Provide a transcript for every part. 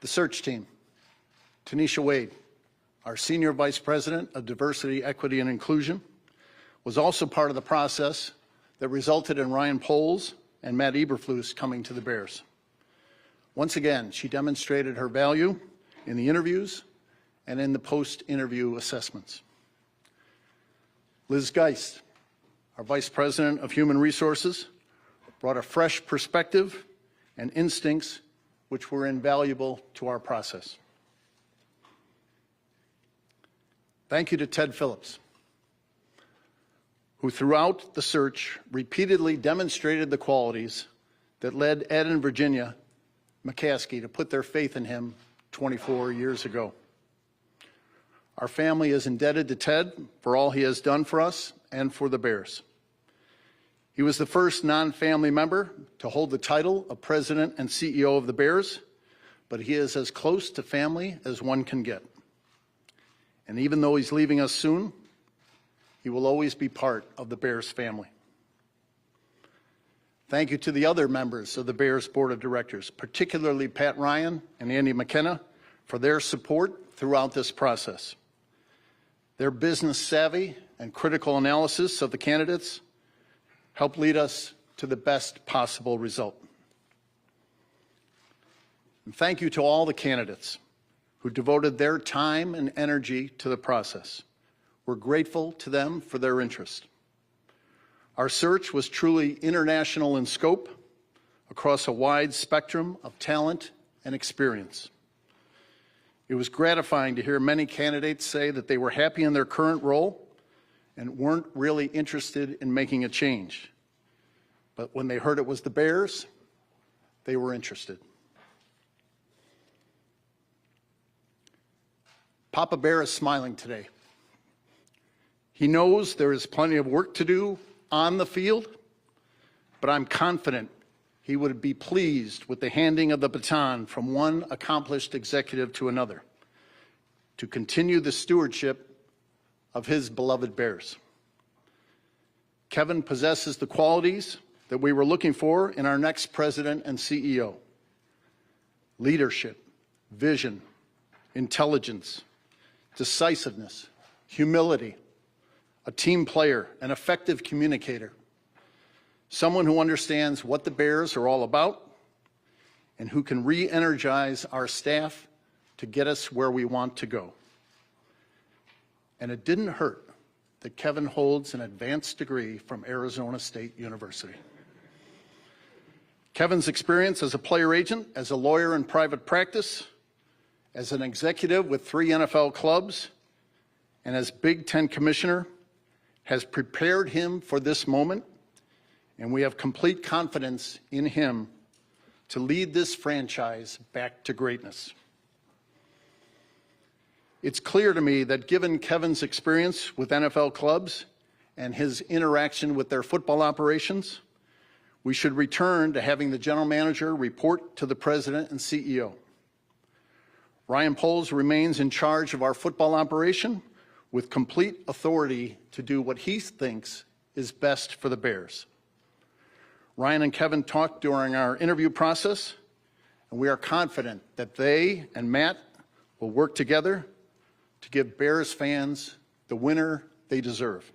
The search team, Tanisha Wade, our Senior Vice President of Diversity, Equity, and Inclusion, was also part of the process that resulted in Ryan Poles and Matt Eberflus coming to the Bears. Once again, she demonstrated her value in the interviews and in the post-interview assessments. Liz Geist, our Vice President of Human Resources, brought a fresh perspective and instincts which were invaluable to our process. Thank you to Ted Phillips, who throughout the search repeatedly demonstrated the qualities that led Ed and Virginia McCaskey to put their faith in him 24 years ago. Our family is indebted to Ted for all he has done for us and for the Bears. He was the first non-family member to hold the title of President and CEO of the Bears, but he is as close to family as one can get. And even though he's leaving us soon, he will always be part of the Bears family. Thank you to the other members of the Bears Board of Directors, particularly Pat Ryan and Andy McKenna, for their support throughout this process. Their business savvy and critical analysis of the candidates helped lead us to the best possible result. And thank you to all the candidates who devoted their time and energy to the process. We're grateful to them for their interest. Our search was truly international in scope across a wide spectrum of talent and experience. It was gratifying to hear many candidates say that they were happy in their current role and weren't really interested in making a change. But when they heard it was the Bears, they were interested. Papa Bear is smiling today. He knows there is plenty of work to do on the field, but I'm confident he would be pleased with the handing of the baton from one accomplished executive to another to continue the stewardship of his beloved Bears. Kevin possesses the qualities that we were looking for in our next president and CEO: leadership, vision, intelligence, decisiveness, humility, a team player, an effective communicator, someone who understands what the Bears are all about and who can re-energize our staff to get us where we want to go. And it didn't hurt that Kevin holds an advanced degree from Arizona State University. Kevin's experience as a player agent, as a lawyer in private practice, as an executive with 3 NFL clubs, and as Big Ten commissioner has prepared him for this moment, and we have complete confidence in him to lead this franchise back to greatness. It's clear to me that given Kevin's experience with NFL clubs and his interaction with their football operations, we should return to having the general manager report to the president and CEO. Ryan Poles remains in charge of our football operation with complete authority to do what he thinks is best for the Bears. Ryan and Kevin talked during our interview process, and we are confident that they and Matt will work together to give Bears fans the winner they deserve.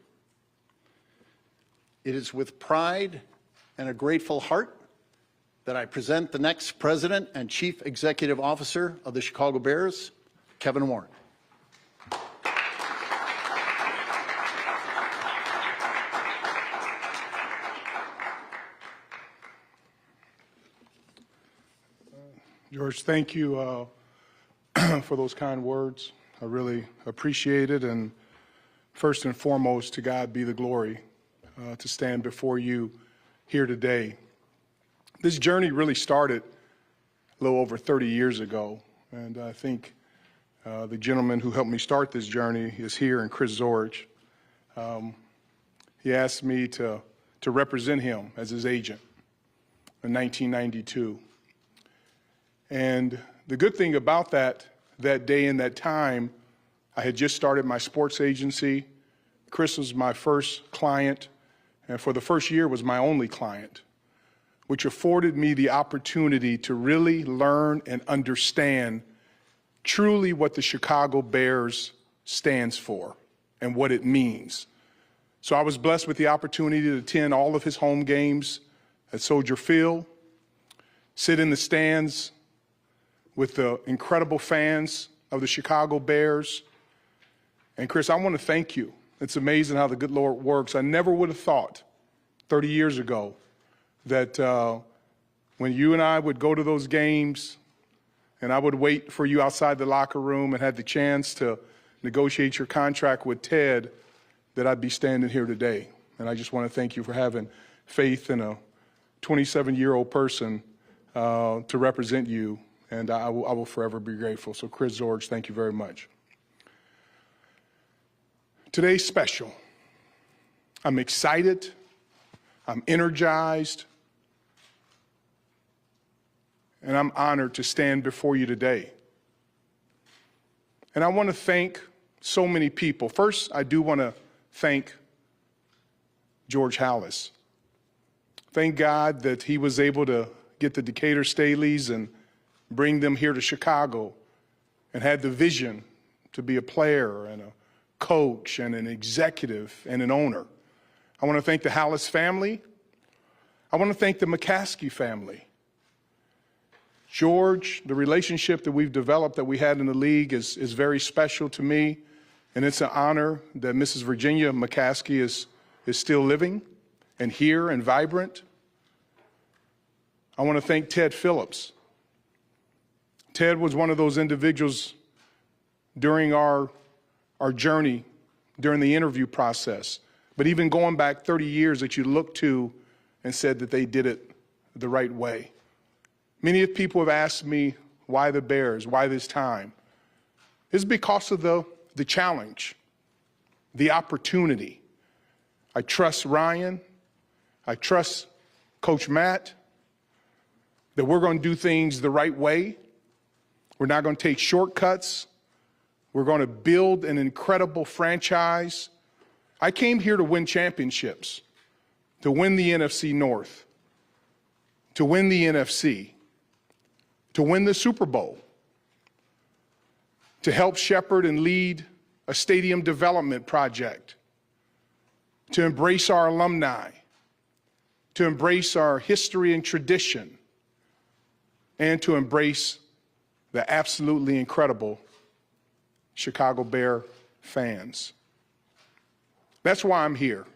It is with pride and a grateful heart that I present the next President and Chief Executive Officer of the Chicago Bears, Kevin Warren. George, thank you for those kind words. I really appreciate it. And first and foremost, to God be the glory to stand before you here today. This journey really started a little over 30 years ago. And I think the gentleman who helped me start this journey is here, and Chris Zorich. He asked me to represent him as his agent in 1992. And the good thing about that day and that time, I had just started my sports agency. Chris was my first client, and for the first year was my only client. which afforded me the opportunity to really learn and understand truly what the Chicago Bears stands for and what it means. So I was blessed with the opportunity to attend all of his home games at Soldier Field, sit in the stands with the incredible fans of the Chicago Bears. And Chris, I want to thank you. It's amazing how the good Lord works. I never would have thought 30 years ago that when you and I would go to those games and I would wait for you outside the locker room and had the chance to negotiate your contract with Ted, that I'd be standing here today. And I just want to thank you for having faith in a 27-year-old person to represent you, and I will forever be grateful. So Chris George, thank you very much. Today's special. I'm excited. I'm energized. And I'm honored to stand before you today. And I want to thank so many people. First, I do want to thank George Halas. Thank God that he was able to get the Decatur Staleys and bring them here to Chicago and had the vision to be a player and a coach and an executive and an owner. I want to thank the Halas family. I want to thank the McCaskey family. George, the relationship that we've developed that we had in the league is very special to me, and it's an honor that Mrs. Virginia McCaskey is still living and here and vibrant. I want to thank Ted Phillips. Ted was one of those individuals during our journey, during the interview process, but even going back 30 years that you looked to and said that they did it the right way. Many people have asked me, why the Bears? Why this time? It's because of the challenge, the opportunity. I trust Ryan. I trust Coach Matt that we're going to do things the right way. We're not going to take shortcuts. We're going to build an incredible franchise. I came here to win championships, to win the NFC North, to win the NFC, to win the Super Bowl, to help shepherd and lead a stadium development project, to embrace our alumni, to embrace our history and tradition, and to embrace the absolutely incredible Chicago Bear fans. That's why I'm here.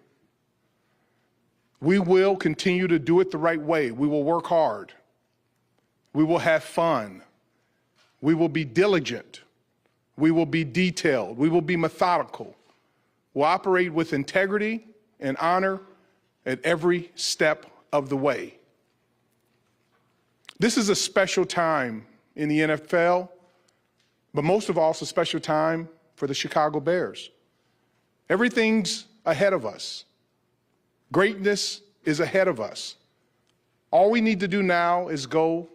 We will continue to do it the right way. We will work hard. We will have fun. We will be diligent. We will be detailed. We will be methodical. We'll operate with integrity and honor at every step of the way. This is a special time in the NFL, but most of all, it's a special time for the Chicago Bears. Everything's ahead of us. Greatness is ahead of us. All we need to do now is go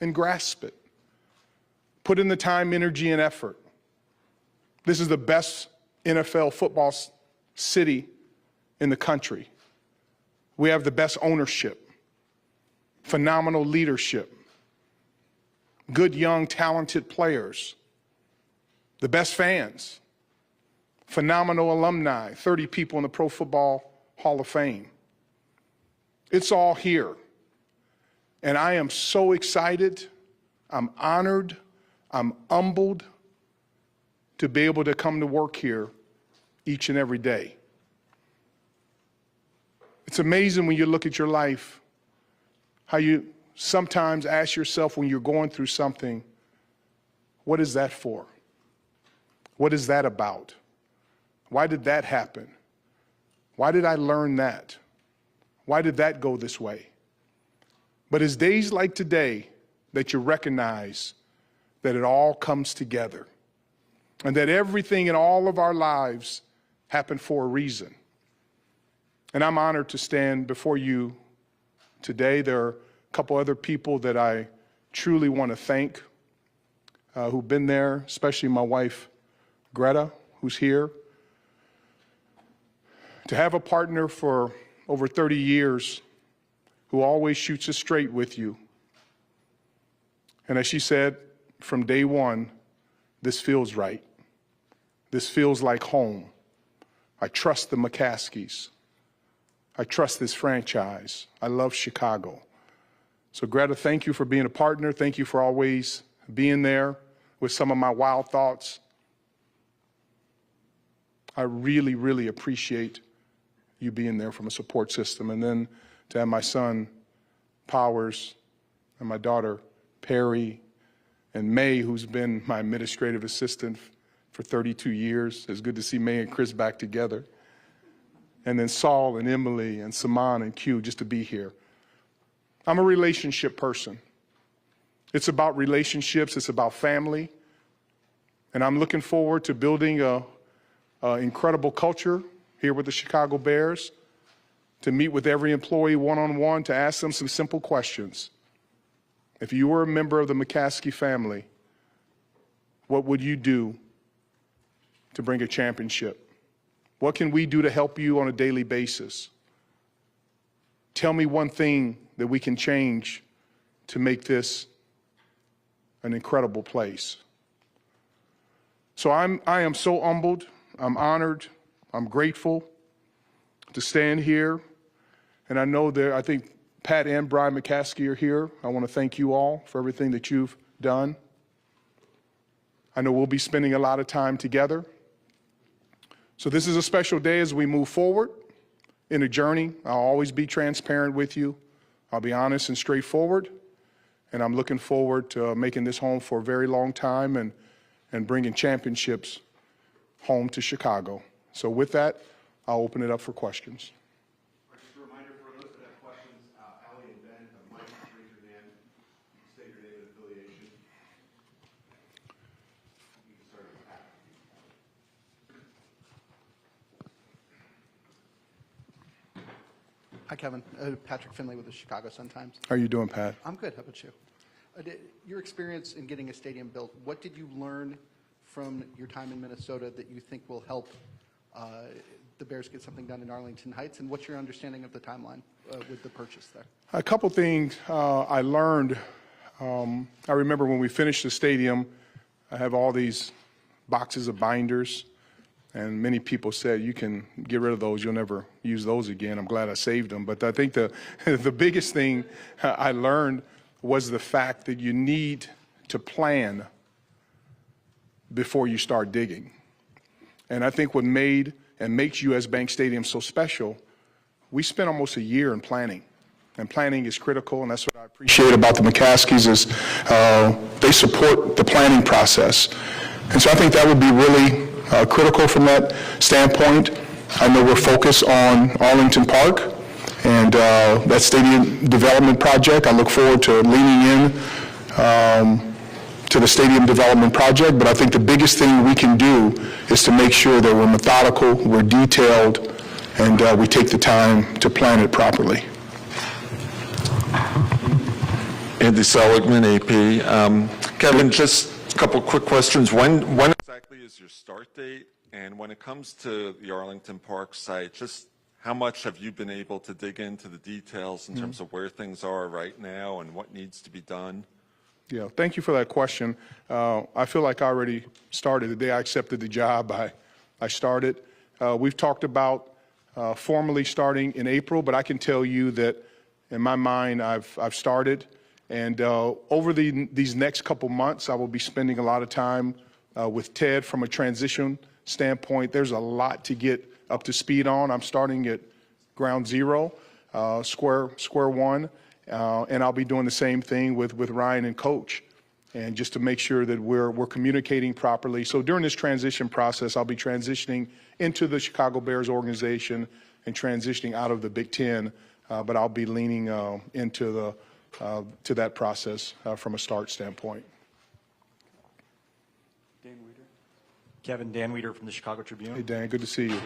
and grasp it. Put in the time, energy, and effort. This is the best NFL football city in the country. We have the best ownership, phenomenal leadership, good, young, talented players, the best fans, phenomenal alumni, 30 people in the Pro Football Hall of Fame. It's all here. And I am so excited, I'm honored, I'm humbled to be able to come to work here each and every day. It's amazing when you look at your life, how you sometimes ask yourself when you're going through something, what is that for? What is that about? Why did that happen? Why did I learn that? Why did that go this way? But it's days like today that you recognize that it all comes together and that everything in all of our lives happened for a reason. And I'm honored to stand before you today. There are a couple other people that I truly want to thank who've been there, especially my wife, Greta, who's here. To have a partner for over 30 years who always shoots us straight with you. And as she said, from day one, this feels right. This feels like home. I trust the McCaskies. I trust this franchise. I love Chicago. So Greta, thank you for being a partner. Thank you for always being there with some of my wild thoughts. I really, really appreciate you being there from a support system. And then to have my son, Powers, and my daughter, Perry, and May, who's been my administrative assistant for 32 years. It's good to see May and Chris back together. And then Saul and Emily and Saman and Q, just to be here. I'm a relationship person. It's about relationships. It's about family. And I'm looking forward to building an incredible culture here with the Chicago Bears, to meet with every employee one-on-one, to ask them some simple questions. If you were a member of the McCaskey family, what would you do to bring a championship? What can we do to help you on a daily basis? Tell me one thing that we can change to make this an incredible place. So I am so humbled, I'm honored, I'm grateful to stand here. And I know I think Pat and Brian McCaskey are here. I want to thank you all for everything that you've done. I know we'll be spending a lot of time together. So this is a special day as we move forward in a journey. I'll always be transparent with you. I'll be honest and straightforward. And I'm looking forward to making this home for a very long time and bringing championships home to Chicago. So with that, I'll open it up for questions. Just a reminder for those that have questions, Allie and Ben, Mike, raise your hand, state your name and affiliation. You can start with Pat. Hi, Kevin. Patrick Finley with the Chicago Sun-Times. How are you doing, Pat? I'm good. How about you? Your experience in getting a stadium built, what did you learn from your time in Minnesota that you think will help the Bears get something done in Arlington Heights? And what's your understanding of the timeline with the purchase there? A couple things I learned. I remember when we finished the stadium, I have all these boxes of binders, and many people said, you can get rid of those, you'll never use those again. I'm glad I saved them. But I think the biggest thing I learned was the fact that you need to plan before you start digging. And I think what made and makes US Bank Stadium so special, we spent almost a year in planning. And planning is critical, and that's what I appreciate about the McCaskies is they support the planning process. And so I think that would be really critical from that standpoint. I know we're focused on Arlington Park and that stadium development project. I look forward to leaning in to the stadium development project, but I think the biggest thing we can do is to make sure that we're methodical, we're detailed, and we take the time to plan it properly. Andy Seligman, AP. Kevin, just a couple quick questions. When exactly is your start date? And when it comes to the Arlington Park site, just how much have you been able to dig into the details in terms of where things are right now and what needs to be done? Yeah, thank you for that question. I feel like I already started. The day I accepted the job, I started. We've talked about formally starting in April, but I can tell you that in my mind, I've started. And over these next couple months, I will be spending a lot of time with Ted from a transition standpoint. There's a lot to get up to speed on. I'm starting at ground zero, square one. And I'll be doing the same thing with Ryan and Coach, and just to make sure that we're communicating properly. So during this transition process, I'll be transitioning into the Chicago Bears organization and transitioning out of the Big Ten, but I'll be leaning into to that process from a start standpoint. Dan Weeder. Kevin, Dan Weeder from the Chicago Tribune. Hey, Dan, good to see you.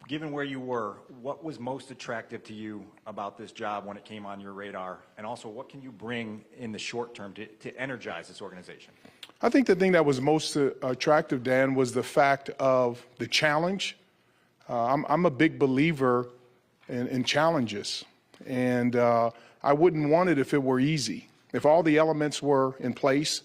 Given where you were, what was most attractive to you about this job when it came on your radar? And also, what can you bring in the short term to energize this organization? I think the thing that was most attractive, Dan, was the fact of the challenge. I'm a big believer in challenges. And I wouldn't want it if it were easy. If all the elements were in place,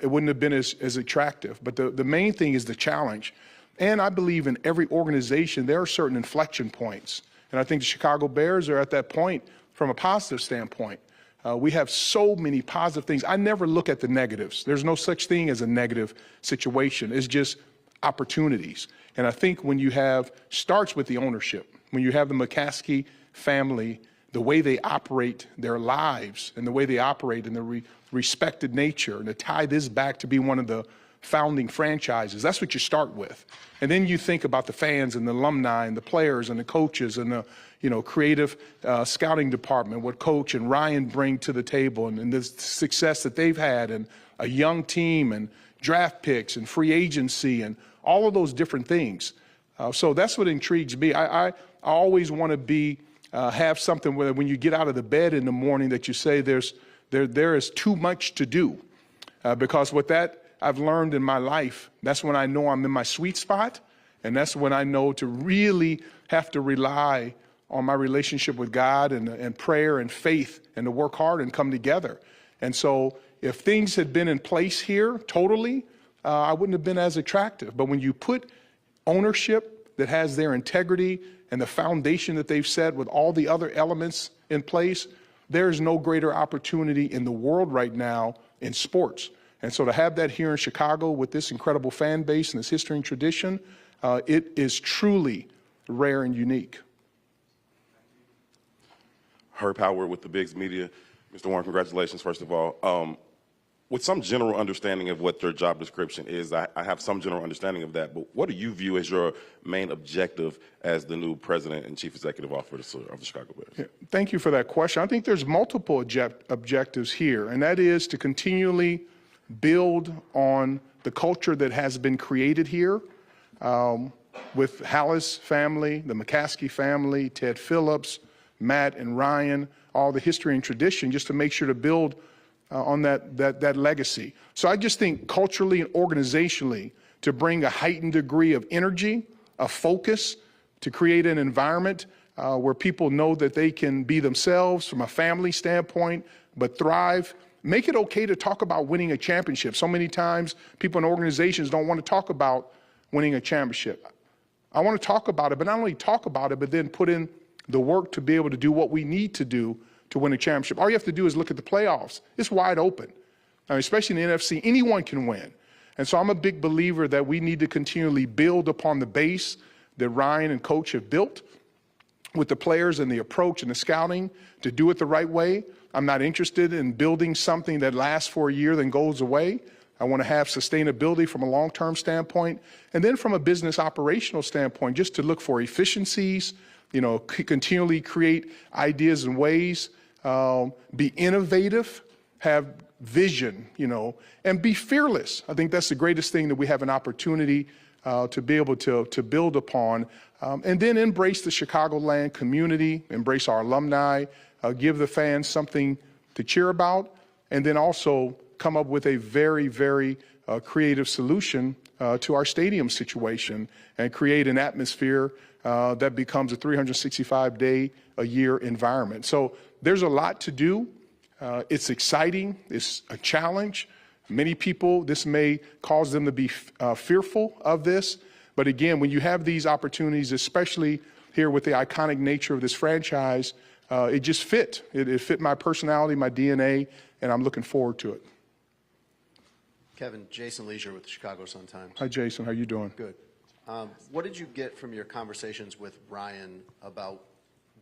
it wouldn't have been as attractive. But the main thing is the challenge. And I believe in every organization, there are certain inflection points. And I think the Chicago Bears are at that point from a positive standpoint. We have so many positive things. I never look at the negatives. There's no such thing as a negative situation. It's just opportunities. And I think when you have, starts with the ownership, when you have the McCaskey family, the way they operate their lives and the way they operate in the respected nature, and to tie this back to be one of the founding franchises, that's what you start with. And then you think about the fans and the alumni and the players and the coaches and the creative scouting department, what Coach and Ryan bring to the table, and the success that they've had, and a young team and draft picks and free agency and all of those different things. So that's what intrigues me. I always want to have something where when you get out of the bed in the morning that you say there is too much to do. Because what that I've learned in my life, that's when I know I'm in my sweet spot, and that's when I know to really have to rely on my relationship with God and prayer and faith, and to work hard and come together. And so if things had been in place here totally, I wouldn't have been as attractive. But when you put ownership that has their integrity and the foundation that they've set with all the other elements in place, there's no greater opportunity in the world right now in sports. And so to have that here in Chicago with this incredible fan base and this history and tradition, it is truly rare and unique. Herb Howard with the Biggs Media. Mr. Warren, congratulations, first of all. With some general understanding of what your job description is, I have some general understanding of that, but what do you view as your main objective as the new president and chief executive officer of the Chicago Bears? Yeah, thank you for that question. I think there's multiple objectives here, and that is to continually build on the culture that has been created here with Hallis family, the McCaskey family, Ted Phillips, Matt and Ryan, all the history and tradition, just to make sure to build on that legacy. So I just think culturally and organizationally, to bring a heightened degree of energy, of focus, to create an environment where people know that they can be themselves from a family standpoint, but thrive. Make it okay to talk about winning a championship. So many times people in organizations don't want to talk about winning a championship. I want to talk about it, but not only talk about it, but then put in the work to be able to do what we need to do to win a championship. All you have to do is look at the playoffs. It's wide open. I mean, especially in the NFC, anyone can win. And so I'm a big believer that we need to continually build upon the base that Ryan and Coach have built with the players and the approach and the scouting to do it the right way. I'm not interested in building something that lasts for a year then goes away. I want to have sustainability from a long-term standpoint, and then from a business operational standpoint, just to look for efficiencies, continually create ideas and ways, be innovative, have vision, and be fearless. I think that's the greatest thing that we have an opportunity to be able to build upon, and then embrace the Chicagoland community, embrace our alumni, give the fans something to cheer about, and then also come up with a very, very creative solution to our stadium situation and create an atmosphere that becomes a 365-day-a-year environment. So there's a lot to do. It's exciting. It's a challenge. Many people, this may cause them to be fearful of this. But again, when you have these opportunities, especially here with the iconic nature of this franchise, it just fit. It fit my personality, my DNA, and I'm looking forward to it. Kevin, Jason Leisure with the Chicago Sun-Times. Hi, Jason. How you doing? Good. What did you get from your conversations with Ryan about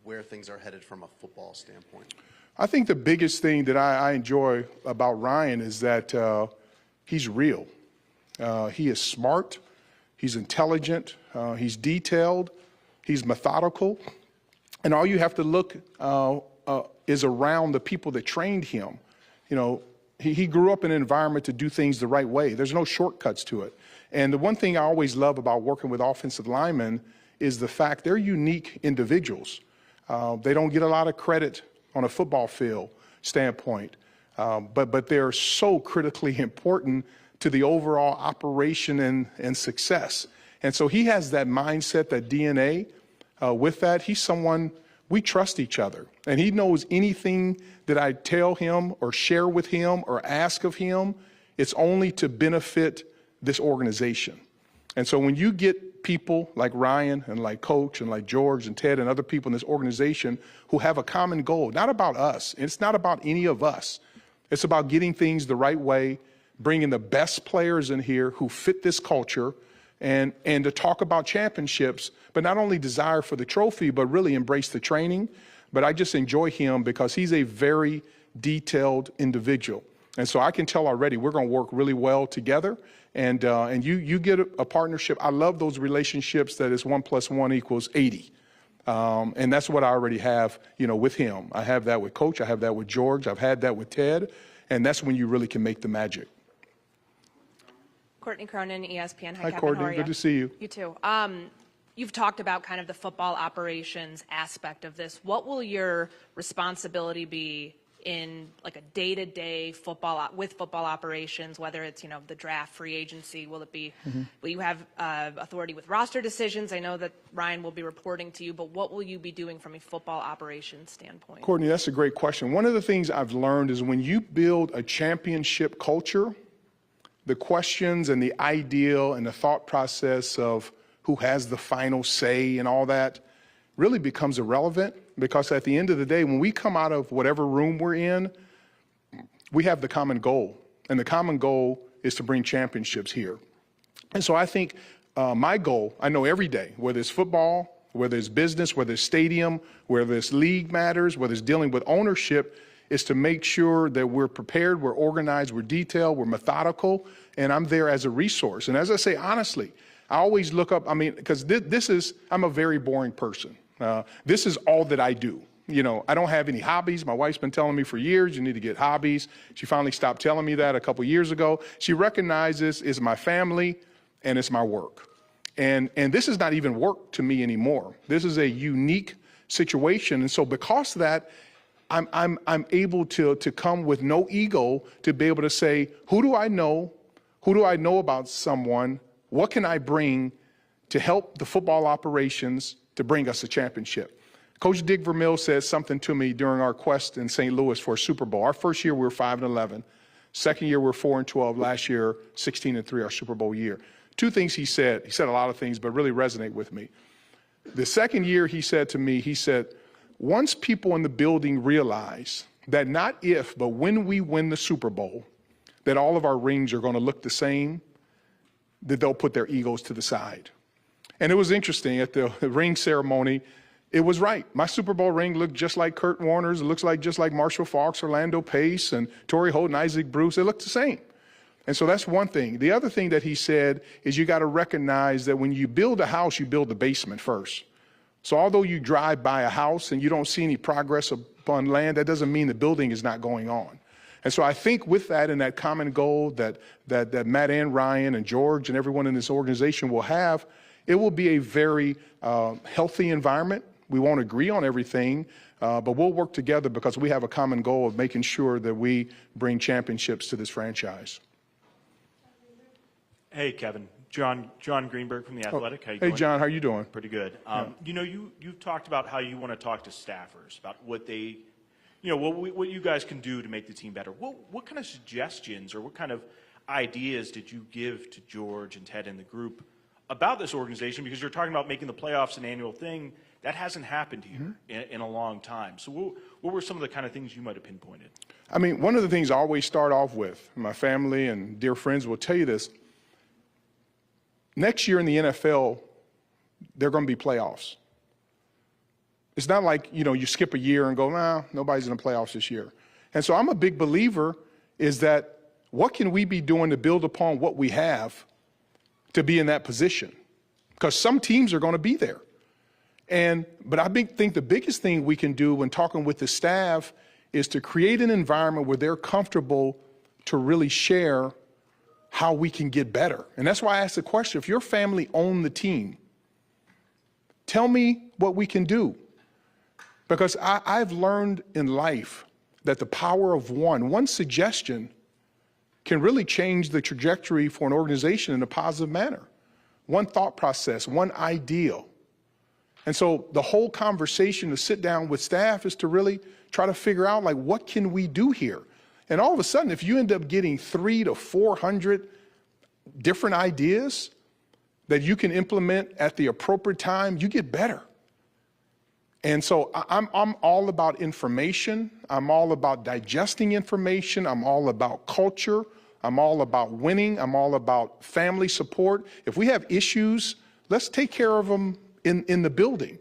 where things are headed from a football standpoint? I think the biggest thing that I enjoy about Ryan is that he's real. He is smart. He's intelligent. He's detailed. He's methodical. And all you have to look is around the people that trained him. He grew up in an environment to do things the right way. There's no shortcuts to it. And the one thing I always love about working with offensive linemen is the fact they're unique individuals. They don't get a lot of credit on a football field standpoint, but they're so critically important to the overall operation and success. And so he has that mindset, that DNA. With that, he's someone we trust each other. And he knows anything that I tell him or share with him or ask of him, it's only to benefit this organization. And so when you get people like Ryan and like Coach and like George and Ted and other people in this organization who have a common goal, not about us, it's not about any of us. It's about getting things the right way, bringing the best players in here who fit this culture, and to talk about championships, but not only desire for the trophy, but really embrace the training. But I just enjoy him because he's a very detailed individual. And so I can tell already we're going to work really well together. And you get a partnership. I love those relationships that is 1 + 1 = 80. And that's what I already have, with him. I have that with Coach. I have that with George. I've had that with Ted. And that's when you really can make the magic. Courtney Cronin, ESPN. Hi, Kevin. Courtney. How are Good to see you. You too. You've talked about kind of the football operations aspect of this. What will your responsibility be in like a day-to-day football operations, whether it's, the draft, free agency? Will it be, will you have authority with roster decisions? I know that Ryan will be reporting to you, but what will you be doing from a football operations standpoint? Courtney, that's a great question. One of the things I've learned is when you build a championship culture, the questions and the ideal and the thought process of who has the final say and all that really becomes irrelevant, because at the end of the day, when we come out of whatever room we're in, we have the common goal. And the common goal is to bring championships here. And so I think my goal, I know every day, whether it's football, whether it's business, whether it's stadium, whether it's league matters, whether it's dealing with ownership, is to make sure that we're prepared, we're organized, we're detailed, we're methodical, and I'm there as a resource. And as I say, honestly, I always look up, because I'm a very boring person. This is all that I do. I don't have any hobbies. My wife's been telling me for years, you need to get hobbies. She finally stopped telling me that a couple years ago. She recognizes it's my family and it's my work. And this is not even work to me anymore. This is a unique situation. And so because of that, I'm able to come with no ego to be able to say, who do I know? Who do I know about someone? What can I bring to help the football operations to bring us a championship? Coach Dick Vermeil said something to me during our quest in St. Louis for a Super Bowl. Our first year, we were 5-11. Second year, we were 4-12. Last year, 16-3, our Super Bowl year. Two things he said. He said a lot of things, but really resonate with me. The second year, he said to me, he said, once people in the building realize that not if, but when we win the Super Bowl, that all of our rings are going to look the same, that they'll put their egos to the side. And it was interesting, at the ring ceremony, it was right. My Super Bowl ring looked just like Kurt Warner's. It looks just like Marshall Faulk's, Orlando Pace, and Torrey Holt, Isaac Bruce. It looked the same. And so that's one thing. The other thing that he said is you got to recognize that when you build a house, you build the basement first. So although you drive by a house and you don't see any progress upon land, that doesn't mean the building is not going on. And so I think with that and that common goal that Matt and Ryan and George and everyone in this organization will have, it will be a very healthy environment. We won't agree on everything, but we'll work together because we have a common goal of making sure that we bring championships to this franchise. Hey, Kevin. John Greenberg from The Athletic. How you Hey, doing? John, how you doing? Pretty good. You've talked about how you want to talk to staffers about what they, what you guys can do to make the team better. What kind of suggestions or what kind of ideas did you give to George and Ted and the group about this organization? Because you're talking about making the playoffs an annual thing. That hasn't happened here in a long time. So what were some of the kind of things you might have pinpointed? One of the things I always start off with, my family and dear friends will tell you this, next year in the NFL, there are going to be playoffs. It's not like, you skip a year and go, nobody's in the playoffs this year. And so I'm a big believer is that what can we be doing to build upon what we have to be in that position? Because some teams are going to be there. But I think the biggest thing we can do when talking with the staff is to create an environment where they're comfortable to really share how we can get better. And that's why I asked the question, if your family owned the team, tell me what we can do. Because I've learned in life that the power of one suggestion can really change the trajectory for an organization in a positive manner. One thought process, one ideal And so the whole conversation to sit down with staff is to really try to figure out, like, what can we do here? And all of a sudden, if you end up getting 300 to 400 different ideas that you can implement at the appropriate time, you get better. And so I'm all about information. I'm all about digesting information. I'm all about culture. I'm all about winning. I'm all about family support. If we have issues, let's take care of them in the building.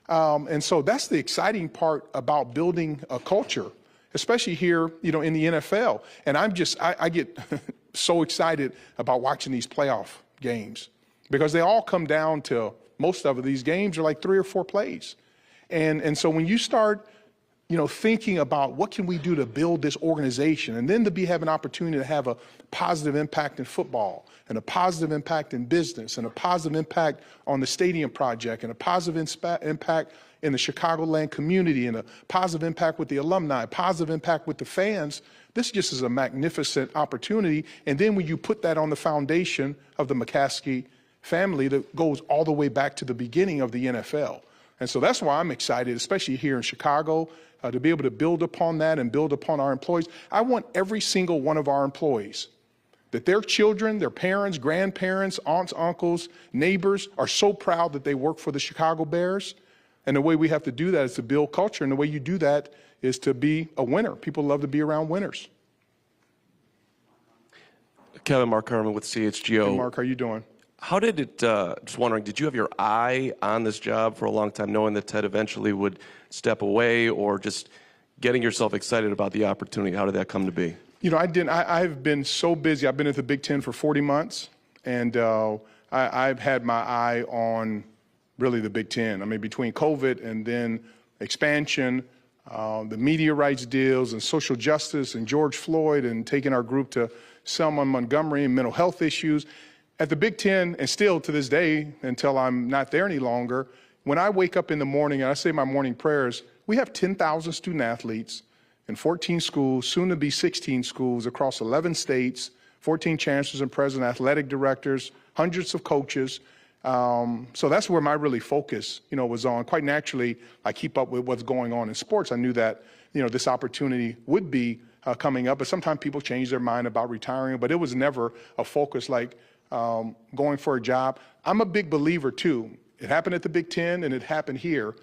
And so that's the exciting part about building a culture, especially here, in the NFL. And I get so excited about watching these playoff games because they all come down to, most of these games are like 3 or 4 plays. And so when you start, thinking about what can we do to build this organization, and then to have an opportunity to have a positive impact in football, and a positive impact in business, and a positive impact on the stadium project, and a positive impact in the Chicagoland community, and a positive impact with the alumni, a positive impact with the fans, this just is a magnificent opportunity. And then when you put that on the foundation of the McCaskey family that goes all the way back to the beginning of the NFL. And so that's why I'm excited, especially here in Chicago, to be able to build upon that and build upon our employees. I want every single one of our employees, that their children, their parents, grandparents, aunts, uncles, neighbors are so proud that they work for the Chicago Bears. And the way we have to do that is to build culture. And the way you do that is to be a winner. People love to be around winners. Kevin, Mark Harmon with CHGO. Hey, Mark, how you doing? How did it, just wondering, did you have your eye on this job for a long time, knowing that Ted eventually would step away, or just getting yourself excited about the opportunity? How did that come to be? I didn't. I've been so busy. I've been at the Big Ten for 40 months, and I've had my eye on really the Big Ten. I mean, between COVID and then expansion, the media rights deals and social justice and George Floyd and taking our group to Selma and Montgomery and mental health issues. At the Big Ten, and still to this day, until I'm not there any longer, when I wake up in the morning and I say my morning prayers, we have 10,000 student athletes in 14 schools, soon to be 16 schools across 11 states, 14 chancellors and presidents, athletic directors, hundreds of coaches. So that's where my really focus, was on. Quite naturally, I keep up with what's going on in sports. I knew that, this opportunity would be coming up, but sometimes people change their mind about retiring, but it was never a focus like going for a job. I'm a big believer too. It happened at the Big Ten and it happened here.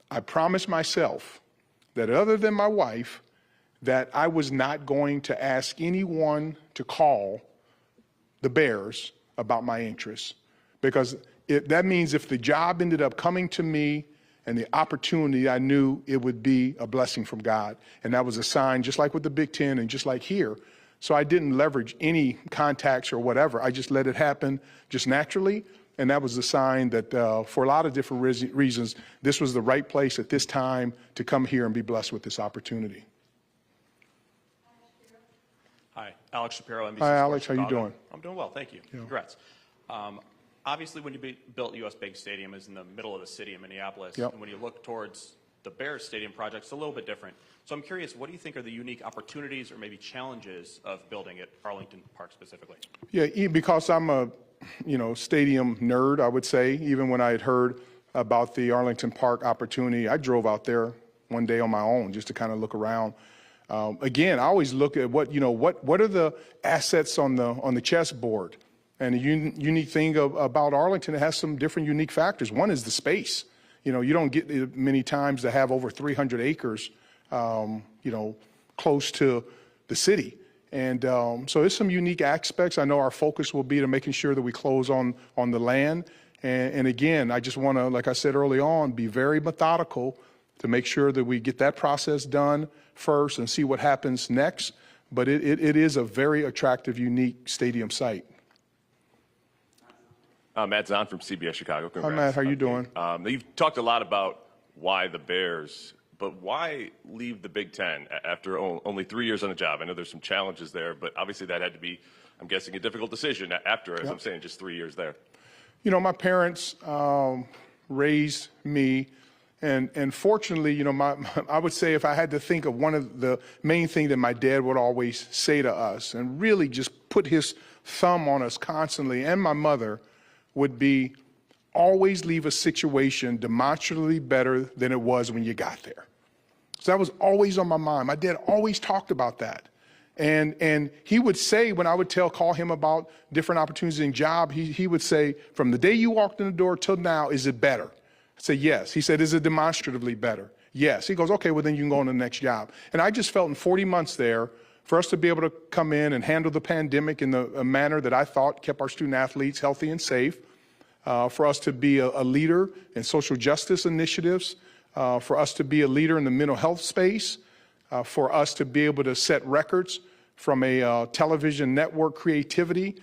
I promised myself that other than my wife, that I was not going to ask anyone to call the Bears about my interests. Because that means if the job ended up coming to me and the opportunity, I knew it would be a blessing from God. And that was a sign, just like with the Big Ten and just like here. So I didn't leverage any contacts or whatever. I just let it happen just naturally. And that was the sign that for a lot of different reasons, this was the right place at this time to come here and be blessed with this opportunity. Hi, Alex Shapiro, NBC Hi, Alex. Sports How you Chicago. doing? I'm doing well, thank you. Yeah. Congrats. Obviously, when you built US Bank Stadium, is in the middle of the city in Minneapolis. Yep. And when you look towards the Bears Stadium project, it's a little bit different. So I'm curious, what do you think are the unique opportunities or maybe challenges of building at Arlington Park specifically? Yeah, because I'm a, stadium nerd, I would say. Even when I had heard about the Arlington Park opportunity, I drove out there one day on my own just to kind of look around. Again, I always look at what are the assets on the chessboard. And the unique thing about Arlington, it has some different unique factors. One is the space. You don't get many times to have over 300 acres, close to the city. And so there's some unique aspects. I know our focus will be to making sure that we close on the land. And again, I just want to, like I said early on, be very methodical to make sure that we get that process done first and see what happens next. But it is a very attractive, unique stadium site. Matt Zahn from CBS Chicago. Congrats. Hi, Matt. How you doing? You've talked a lot about why the Bears, but why leave the Big Ten after only 3 years on the job? I know there's some challenges there, but obviously that had to be, I'm guessing, a difficult decision after, as I'm saying, just 3 years there. My parents raised me, and fortunately, I would say if I had to think of one of the main things that my dad would always say to us, and really just put his thumb on us constantly, and my mother, would be always leave a situation demonstrably better than it was when you got there. So that was always on my mind. My dad always talked about that. And he would say, when I would call him about different opportunities in job, he would say, from the day you walked in the door till now, is it better? I said, yes. He said, is it demonstratively better? Yes. He goes, okay, well, then you can go on to the next job. And I just felt in 40 months there, for us to be able to come in and handle the pandemic in a manner that I thought kept our student athletes healthy and safe, for us to be a leader in social justice initiatives, for us to be a leader in the mental health space, for us to be able to set records from a television network creativity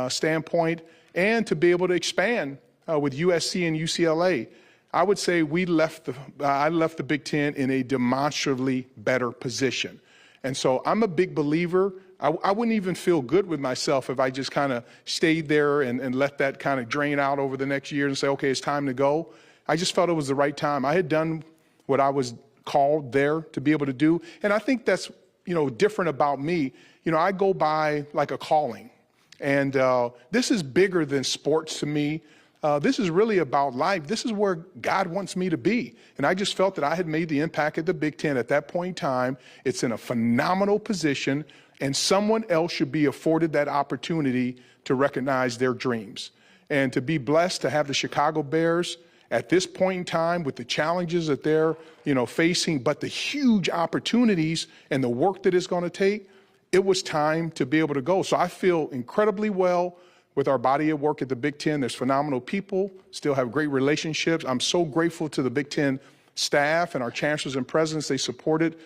standpoint, and to be able to expand with USC and UCLA. I would say I left the Big Ten in a demonstrably better position. And so I'm a big believer. I wouldn't even feel good with myself if I just kind of stayed there and let that kind of drain out over the next year and say, okay, it's time to go. I just felt it was the right time. I had done what I was called there to be able to do. And I think that's, different about me. I go by like a calling. And this is bigger than sports to me. This is really about life. This is where God wants me to be. And I just felt that I had made the impact at the Big Ten at that point in time. It's in a phenomenal position, and someone else should be afforded that opportunity to recognize their dreams. And to be blessed to have the Chicago Bears at this point in time with the challenges that they're, facing, but the huge opportunities and the work that it's going to take, it was time to be able to go. So I feel incredibly well with our body of work at the Big Ten. There's phenomenal people, still have great relationships. I'm so grateful to the Big Ten staff and our chancellors and presidents. They supported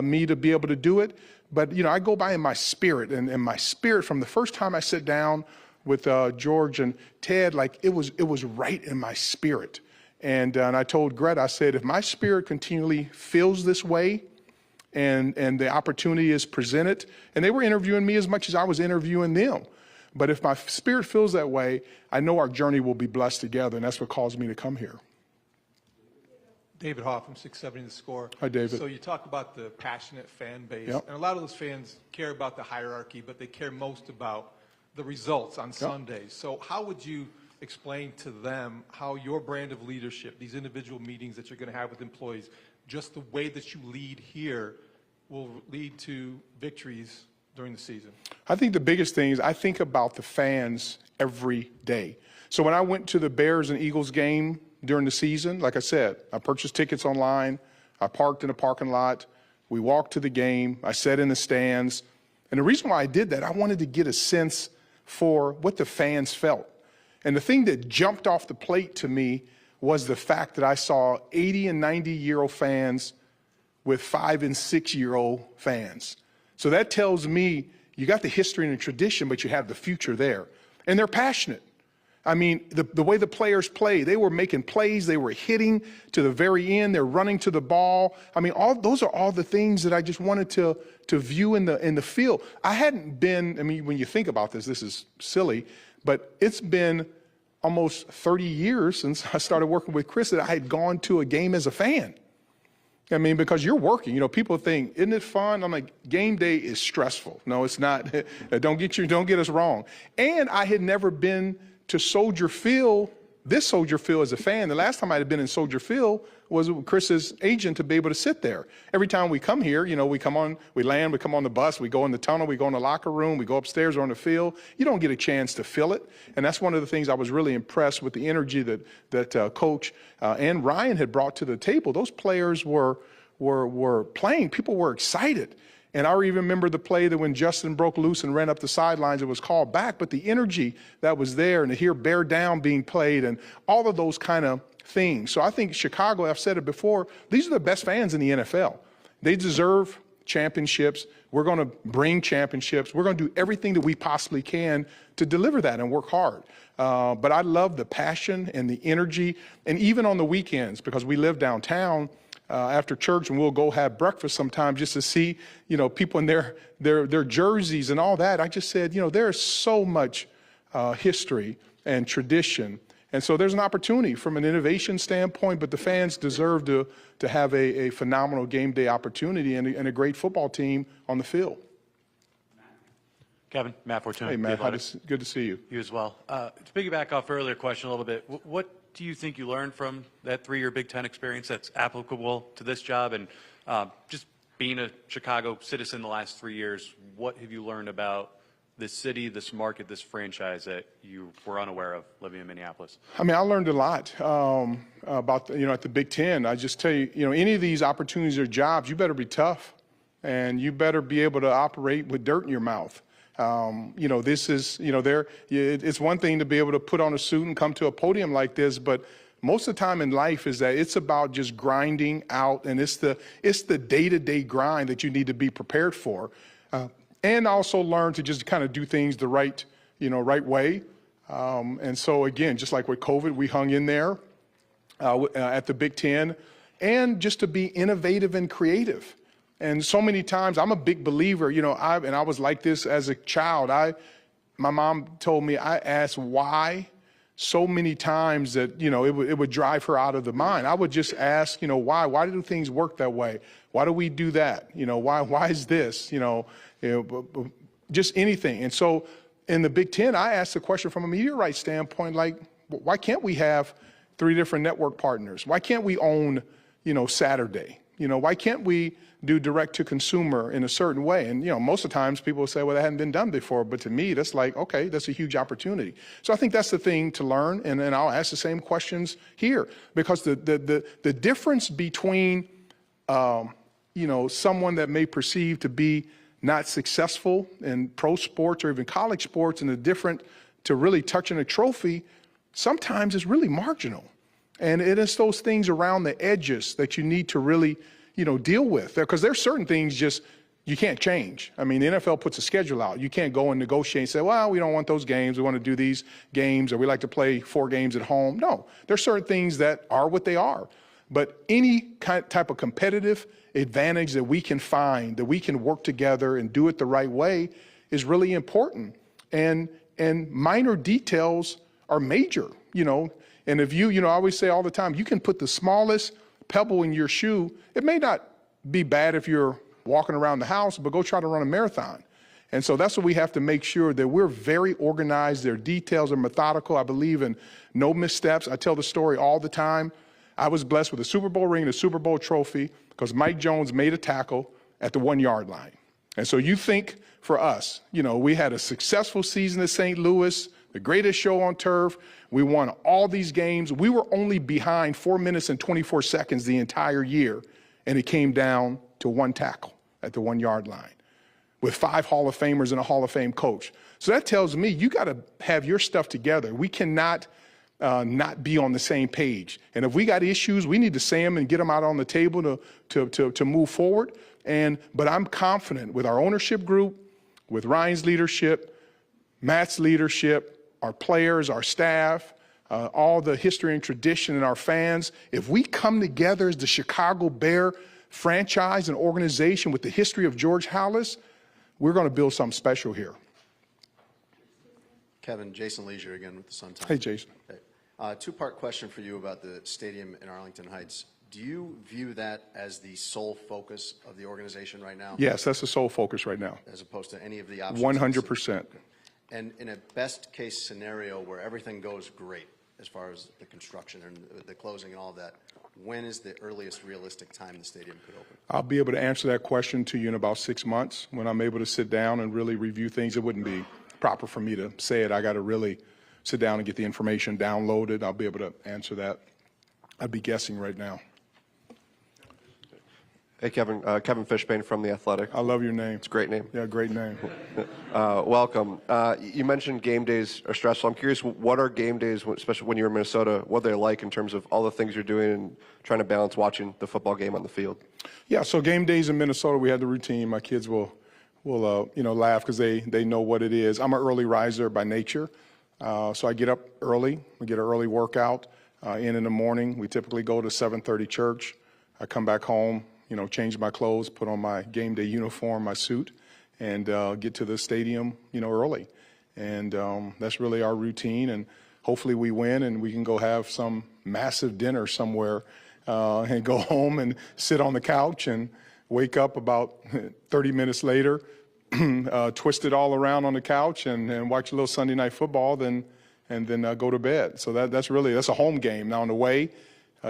me to be able to do it. But, I go by in my spirit, and my spirit from the first time I sat down with George and Ted, like it was right in my spirit. And I told Greta, I said, if my spirit continually feels this way, and the opportunity is presented, and they were interviewing me as much as I was interviewing them. But if my spirit feels that way, I know our journey will be blessed together, and that's what caused me to come here. David Hoff from 670 The Score. Hi, David. So you talk about the passionate fan base, Yep. and a lot of those fans care about the hierarchy, but they care most about the results on Sundays. So how would you explain to them how your brand of leadership, these individual meetings that you're going to have with employees, just the way that you lead here will lead to victories during the season? I think the biggest thing is I think about the fans every day. So when I went to the Bears and Eagles game during the season, like I said, I purchased tickets online. I parked in a parking lot. We walked to the game. I sat in the stands. And the reason why I did that, I wanted to get a sense for what the fans felt. And the thing that jumped off the plate to me was the fact that I saw 80 and 90-year-old fans with 5 and 6-year-old fans. So that tells me you got the history and the tradition, but you have the future there. And they're passionate. I mean, the way the players play, they were making plays, they were hitting to the very end, they're running to the ball. I mean, those are all the things that I just wanted to view in the field. I hadn't been, when you think about this is silly, but it's been almost 30 years since I started working with Chris that I had gone to a game as a fan. Because you're working, people think, isn't it fun? I'm like, game day is stressful. No, it's not. Don't get us wrong. And I had never been to Soldier Field, this Soldier Field as a fan. The last time I had been in Soldier Field was with Chris's agent to be able to sit there. Every time we come here, we land, we come on the bus, we go in the tunnel, we go in the locker room, we go upstairs or on the field. You don't get a chance to feel it. And that's one of the things I was really impressed with, the energy that Coach and Ryan had brought to the table. Those players were playing. People were excited. And I even remember the play that when Justin broke loose and ran up the sidelines, it was called back. But the energy that was there, and to hear Bear Down being played and all of those kind of things. So I think Chicago, I've said it before, these are the best fans in the NFL. They deserve championships. We're going to bring championships. We're going to do everything that we possibly can to deliver that and work hard. But I love the passion and the energy. And even on the weekends, because we live downtown, after church, and we'll go have breakfast sometimes just to see, people in their jerseys and all that. I just said, there's so much history and tradition. And so there's an opportunity from an innovation standpoint, but the fans deserve to have a phenomenal game day opportunity and a great football team on the field. Kevin, Matt Fortune. Hey, Matt, good to see you. You as well. To piggyback off earlier question a little bit, what do you think you learned from that 3-year Big Ten experience that's applicable to this job? And just being a Chicago citizen the last 3 years, what have you learned about this city, this market, this franchise that you were unaware of living in Minneapolis? I mean, I learned a lot about, at the Big Ten. I just tell you, any of these opportunities or jobs, you better be tough, and you better be able to operate with dirt in your mouth. This is, it's one thing to be able to put on a suit and come to a podium like this, but most of the time in life is that it's about just grinding out, and it's the day-to-day grind that you need to be prepared for. And also learn to just kind of do things the right way. And so again, just like with COVID, we hung in there at the Big Ten, and just to be innovative and creative. And so many times, I'm a big believer, I was like this as a child. My mom told me I asked why so many times that, it would drive her out of the mind. I would just ask, why? Why do things work that way? Why do we do that? Why is this? Just anything. And so in the Big Ten, I asked the question from a media rights standpoint, like, why can't we have 3 different network partners? Why can't we own, Saturday? Why can't we do direct to consumer in a certain way? And, most of the times people say, well, that hadn't been done before. But to me, that's like, okay, that's a huge opportunity. So I think that's the thing to learn. And then I'll ask the same questions here, because the difference between, someone that may perceive to be not successful in pro sports or even college sports, and the different to really touching a trophy, sometimes is really marginal. And it is those things around the edges that you need to really, deal with. Because there's certain things just you can't change. I mean, the NFL puts a schedule out. You can't go and negotiate and say, well, we don't want those games. We want to do these games, or we like to play 4 games at home. No, there's certain things that are what they are. But any type of competitive advantage that we can find, that we can work together and do it the right way, is really important. And minor details are major, And if I always say all the time, you can put the smallest pebble in your shoe. It may not be bad if you're walking around the house, but go try to run a marathon. And so that's what we have to make sure, that we're very organized. Their details are methodical. I believe in no missteps. I tell the story all the time. I was blessed with a Super Bowl ring and a Super Bowl trophy because Mike Jones made a tackle at the 1-yard line. And so you think for us, we had a successful season at St. Louis, the greatest show on turf. We won all these games. We were only behind 4 minutes and 24 seconds the entire year, and it came down to 1 tackle at the 1-yard line with 5 Hall of Famers and a Hall of Fame coach. So that tells me you got to have your stuff together. We cannot not be on the same page. And if we got issues, we need to say them and get them out on the table to move forward. But I'm confident with our ownership group, with Ryan's leadership, Matt's leadership, our players, our staff, all the history and tradition, and our fans. If we come together as the Chicago Bear franchise and organization with the history of George Halas, we're going to build something special here. Kevin, Jason Leisure again with the Sun-Times. Hey, Jason. Hey. 2-part question for you about the stadium in Arlington Heights. Do you view that as the sole focus of the organization right now? Yes, that's the sole focus right now. As opposed to any of the options? 100%. And in a best-case scenario where everything goes great, as far as the construction and the closing and all of that, when is the earliest realistic time the stadium could open? I'll be able to answer that question to you in about 6 months when I'm able to sit down and really review things. It wouldn't be proper for me to say it. I got to really sit down and get the information downloaded. I'll be able to answer that. I'd be guessing right now. Hey, Kevin. Kevin Fishbane from The Athletic. I love your name. It's a great name. Yeah, great name. Welcome. You mentioned game days are stressful. I'm curious, what are game days, especially when you're in Minnesota, what they're like in terms of all the things you're doing and trying to balance watching the football game on the field? Yeah, so game days in Minnesota, we had the routine. My kids will laugh because they know what it is. I'm an early riser by nature. So I get up early. We get an early workout in the morning. We typically go to 7:30 church. I come back home, change my clothes, put on my game day uniform, my suit, and get to the stadium, early. And that's really our routine. And hopefully we win and we can go have some massive dinner somewhere and go home and sit on the couch and wake up about 30 minutes later, twist it all around on the couch and watch a little Sunday night football, then, and then go to bed. So that's a home game. Now, on the way,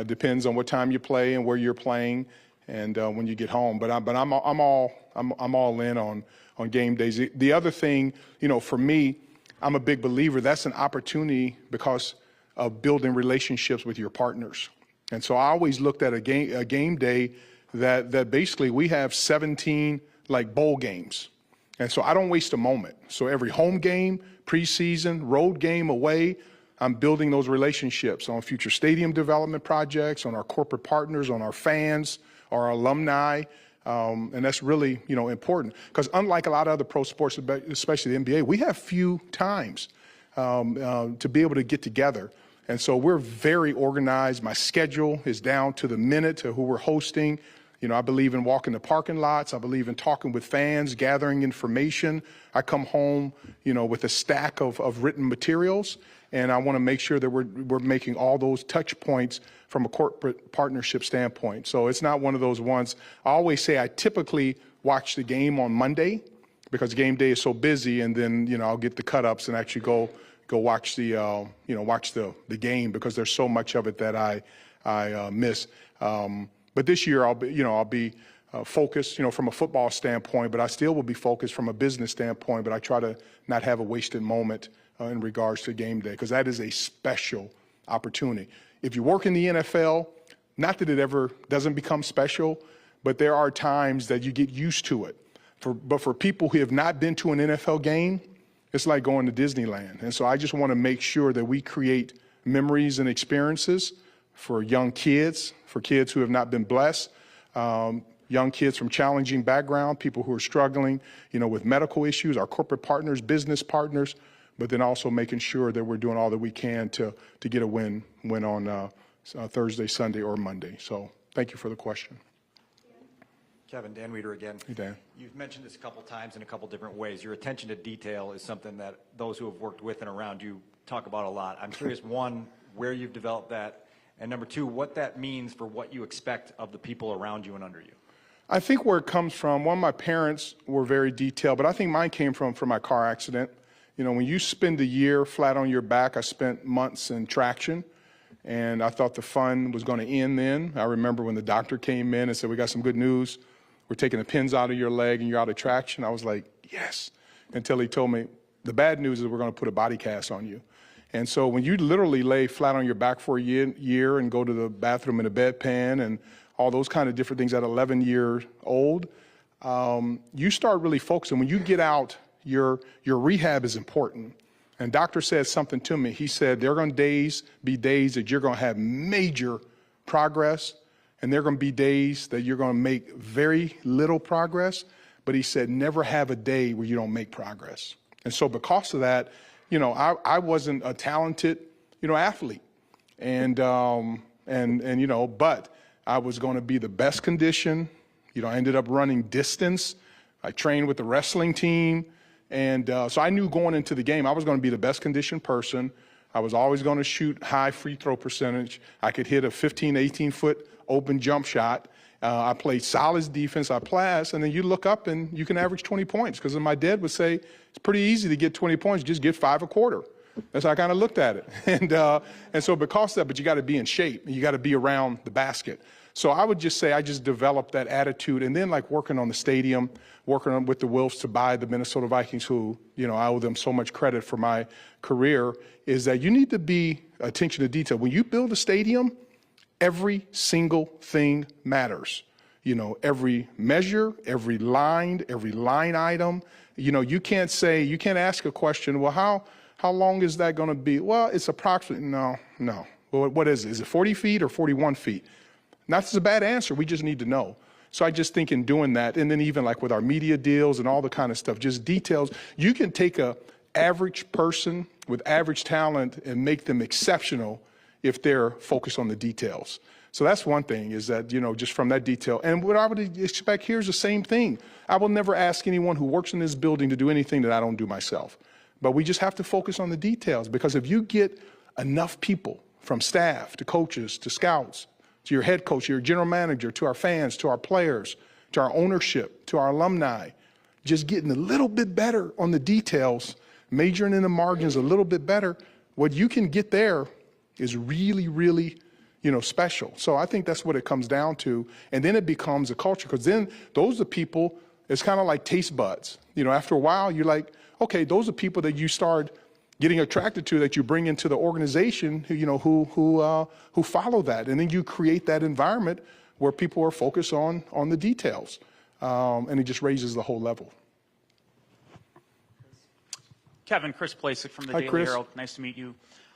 depends on what time you play and where you're playing, and when you get home. But I'm all in on game days. The other thing, for me, I'm a big believer that's an opportunity because of building relationships with your partners. And so I always looked at a game day that basically we have 17 like bowl games. And so I don't waste a moment. So every home game, preseason, road game, away, I'm building those relationships on future stadium development projects, on our corporate partners, on our fans, our alumni. And that's really, important. Because unlike a lot of other pro sports, especially the NBA, we have few times to be able to get together. And so we're very organized. My schedule is down to the minute to who we're hosting. I believe in walking the parking lots. I believe in talking with fans, gathering information. I come home, with a stack of written materials, and I want to make sure that we're making all those touch points from a corporate partnership standpoint. So it's not one of those ones. I always say I typically watch the game on Monday because game day is so busy, and then I'll get the cut-ups and actually go watch the watch the game because there's so much of it that I miss. But this year I'll be focused, from a football standpoint, but I still will be focused from a business standpoint. But I try to not have a wasted moment in regards to game day because that is a special opportunity. If you work in the NFL, not that it ever doesn't become special, but there are times that you get used to it. But for people who have not been to an NFL game, it's like going to Disneyland. And so I just want to make sure that we create memories and experiences for young kids, for kids who have not been blessed, young kids from challenging background, people who are struggling, with medical issues, our corporate partners, business partners, but then also making sure that we're doing all that we can to get a win on Thursday, Sunday, or Monday. So thank you for the question. Kevin, Dan Weeder again. Hey, Dan. You've mentioned this a couple times in a couple different ways. Your attention to detail is something that those who have worked with and around you talk about a lot. I'm curious, one, where you've developed that, and number two, what that means for what you expect of the people around you and under you. I think where it comes from, my parents were very detailed, but I think mine came from my car accident. When you spend a year flat on your back, I spent months in traction, and I thought the fun was going to end then. I remember when the doctor came in and said, "We got some good news. We're taking the pins out of your leg and you're out of traction." I was like, yes, until he told me, the bad news is we're going to put a body cast on you. And so when you literally lay flat on your back for a year and go to the bathroom in a bedpan and all those kind of different things at 11 years old, you start really focusing. When you get out, your rehab is important. And doctor said something to me. He said, there are going to be days that you're going to have major progress, and there are going to be days that you're going to make very little progress. But he said, never have a day where you don't make progress. And so because of that, I wasn't a talented, athlete. And but I was going to be the best condition. I ended up running distance. I trained with the wrestling team. And so I knew going into the game, I was going to be the best conditioned person. I was always going to shoot high free throw percentage. I could hit a 15, 18-foot open jump shot. I played solid defense. I passed. And then you look up and you can average 20 points. Because my dad would say, it's pretty easy to get 20 points. Just get 5 a quarter. That's how I kind of looked at it. And so because of that, but you got to be in shape. You got to be around the basket. So I would just say I just developed that attitude. And then like working on the stadium, working with the Wilfs to buy the Minnesota Vikings, who, I owe them so much credit for my career, is that you need to be attention to detail. When you build a stadium, every single thing matters. Every measure, every line item. You can't ask a question, well, how long is that going to be? Well, it's approximately, no. Well, what is it? Is it 40 feet or 41 feet? That's a bad answer. We just need to know. So I just think in doing that, and then even like with our media deals and all the kind of stuff, just details, you can take a average person with average talent and make them exceptional if they're focused on the details. So that's one thing, is that, just from that detail. And what I would expect here is the same thing. I will never ask anyone who works in this building to do anything that I don't do myself. But we just have to focus on the details, because if you get enough people, from staff to coaches to scouts, to your head coach, your general manager, to our fans, to our players, to our ownership, to our alumni, just getting a little bit better on the details, majoring in the margins a little bit better, what you can get there is really, really, special. So I think that's what it comes down to. And then it becomes a culture, because then those are people, it's kind of like taste buds. After a while, you're like, okay, those are people that you start getting attracted to, that you bring into the organization, who follow that. And then you create that environment where people are focused on the details. And it just raises the whole level. Kevin, Chris Plasek from the Hi, Daily Chris. Herald. Nice to meet you.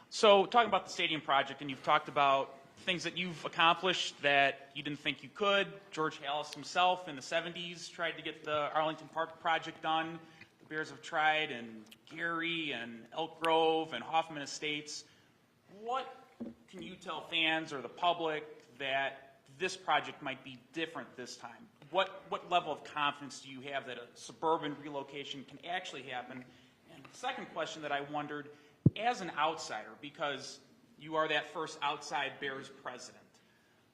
So talking about the stadium project, and you've talked about things that you've accomplished that you didn't think you could. George Halas himself in the 70s tried to get the Arlington Park project done. The Bears have tried, and Gary and Elk Grove and Hoffman Estates. What can you tell fans or the public that this project might be different this time? What level of confidence do you have that a suburban relocation can actually happen? And the second question that I wondered, as an outsider, because you are that first outside Bears president,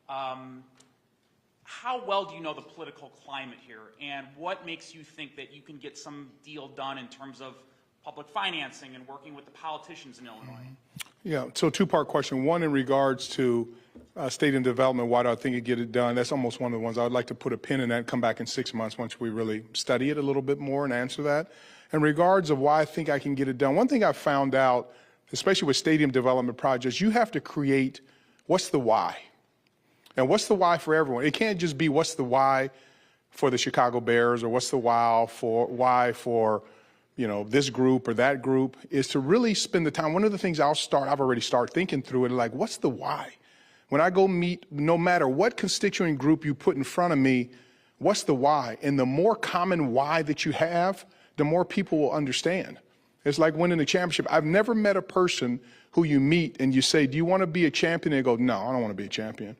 how well do you know the political climate here, and what makes you think that you can get some deal done in terms of public financing and working with the politicians in Illinois? Yeah, so two-part question. One, in regards to stadium development, why do I think it get it done? That's almost one of the ones I would like to put a pin in that and come back in 6 months once we really study it a little bit more and answer that. In regards of why I think I can get it done, one thing I've found out, especially with stadium development projects, you have to create what's the why. And what's the why for everyone? It can't just be what's the why for the Chicago Bears or what's the why for this group or that group. Is to really spend the time. One of the things I've already started thinking through it, like, what's the why? When I go meet, no matter what constituent group you put in front of me, what's the why? And the more common why that you have, the more people will understand. It's like winning a championship. I've never met a person who you meet and you say, do you want to be a champion? And they go, no, I don't want to be a champion.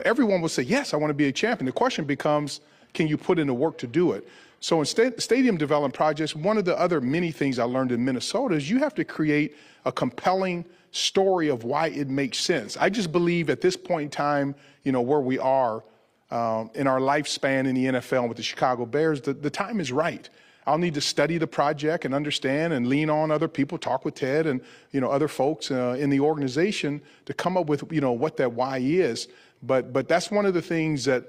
Everyone will say, yes, I want to be a champion. The question becomes, can you put in the work to do it? So in stadium development projects, one of the other many things I learned in Minnesota is you have to create a compelling story of why it makes sense. I just believe at this point in time, where we are in our lifespan in the NFL with the Chicago Bears, the time is right. I'll need to study the project and understand and lean on other people, talk with Ted and other folks in the organization to come up with what that why is. But that's one of the things that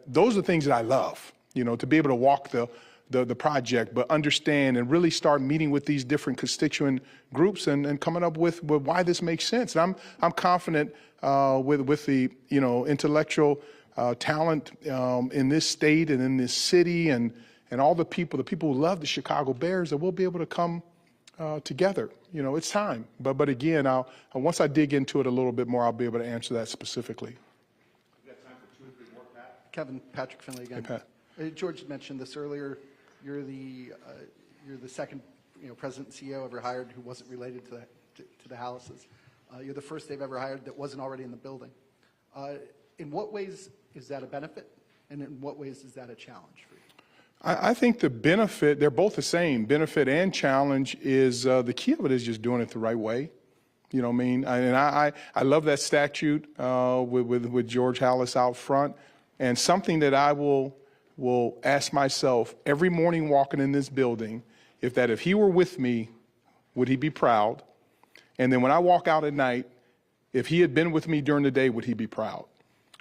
those are the things that I love. To be able to walk the project, but understand and really start meeting with these different constituent groups and coming up with why this makes sense. And I'm confident with the intellectual talent in this state and in this city and all the people who love the Chicago Bears, that we'll be able to come together. It's time. But again, once I dig into it a little bit more, I'll be able to answer that specifically. We've got time for 2 or 3 more, Pat. Kevin, Patrick Finley again. Hey, Pat. George mentioned this earlier. You're the second president and CEO ever hired who wasn't related to the Hallases. You're the first they've ever hired that wasn't already in the building. In what ways is that a benefit, and in what ways is that a challenge for you? I think the benefit, they're both the same. Benefit and challenge is the key of it is just doing it the right way. You know what I mean? And I love that statute with George Halas out front, and something that I will ask myself every morning walking in this building, if he were with me, would he be proud? And then when I walk out at night, if he had been with me during the day, would he be proud?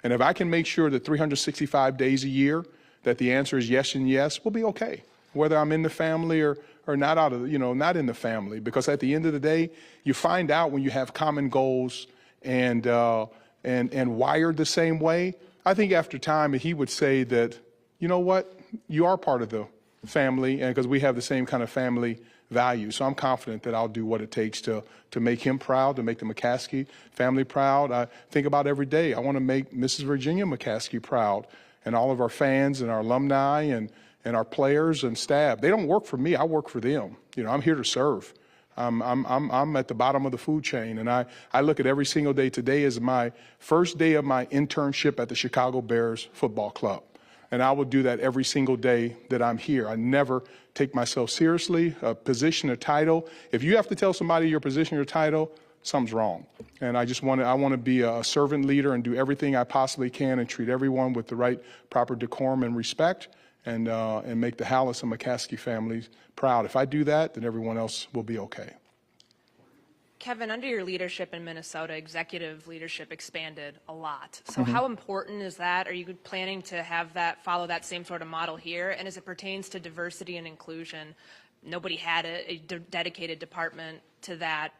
And if I can make sure that 365 days a year, that the answer is yes and yes, we'll be okay. Whether I'm in the family or not not in the family, because at the end of the day, you find out when you have common goals and wired the same way. I think after time, he would say that, you know what, you are part of the family, and because we have the same kind of family values. So I'm confident that I'll do what it takes to make him proud, to make the McCaskey family proud. I think about every day, I want to make Mrs. Virginia McCaskey proud, and all of our fans and our alumni and our players and staff. They don't work for me, I work for them. I'm here to serve. I'm at the bottom of the food chain, and I look at every single day. Today is my first day of my internship at the Chicago Bears football club. And I will do that every single day that I'm here. I never take myself seriously, a position, a title. If you have to tell somebody your position or title, something's wrong. And I want to be a servant leader and do everything I possibly can and treat everyone with the right proper decorum and respect, and make the Halas and McCaskey families proud. If I do that, then everyone else will be okay. Kevin, under your leadership in Minnesota, executive leadership expanded a lot. So how important is that? Are you planning to have that, follow that same sort of model here? And as it pertains to diversity and inclusion, nobody had a dedicated department to that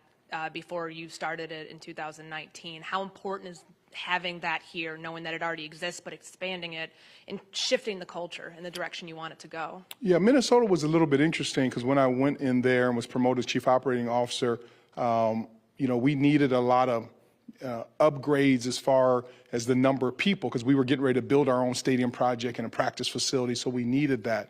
before you started it in 2019. How important is having that here, knowing that it already exists, but expanding it and shifting the culture in the direction you want it to go? Yeah, Minnesota was a little bit interesting because when I went in there and was promoted as chief operating officer, we needed a lot of upgrades as far as the number of people because we were getting ready to build our own stadium project and a practice facility, so we needed that.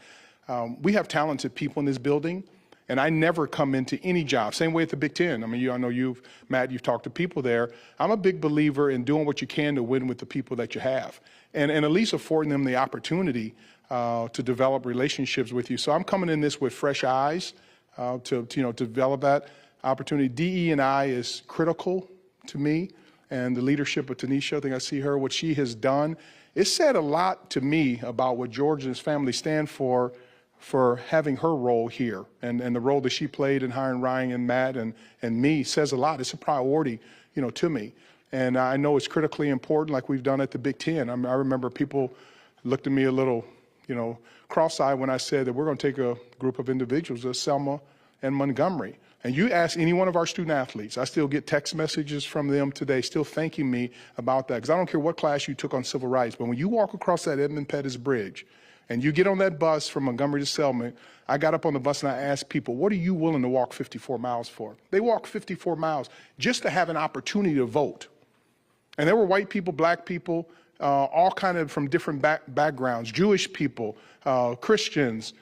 We have talented people in this building, and I never come into any job. Same way at the Big Ten. I mean, I know Matt, you've talked to people there. I'm a big believer in doing what you can to win with the people that you have, and at least affording them the opportunity to develop relationships with you. So I'm coming in this with fresh eyes to develop that opportunity. DE&I is critical to me, and the leadership of Tanisha. I think I see her, what she has done. It said a lot to me about what George and his family stand for having her role here, and the role that she played in hiring Ryan and Matt and me says a lot. It's a priority, to me. And I know it's critically important, like we've done at the Big Ten. I remember people looked at me a little, cross-eyed when I said that we're going to take a group of individuals, Selma and Montgomery. And you ask any one of our student athletes, I still get text messages from them today still thanking me about that. Because I don't care what class you took on civil rights, but when you walk across that Edmund Pettus Bridge, and you get on that bus from Montgomery to Selma, I got up on the bus and I asked people, what are you willing to walk 54 miles for? They walk 54 miles just to have an opportunity to vote. And there were white people, black people, all kind of from different backgrounds, Jewish people, Christians,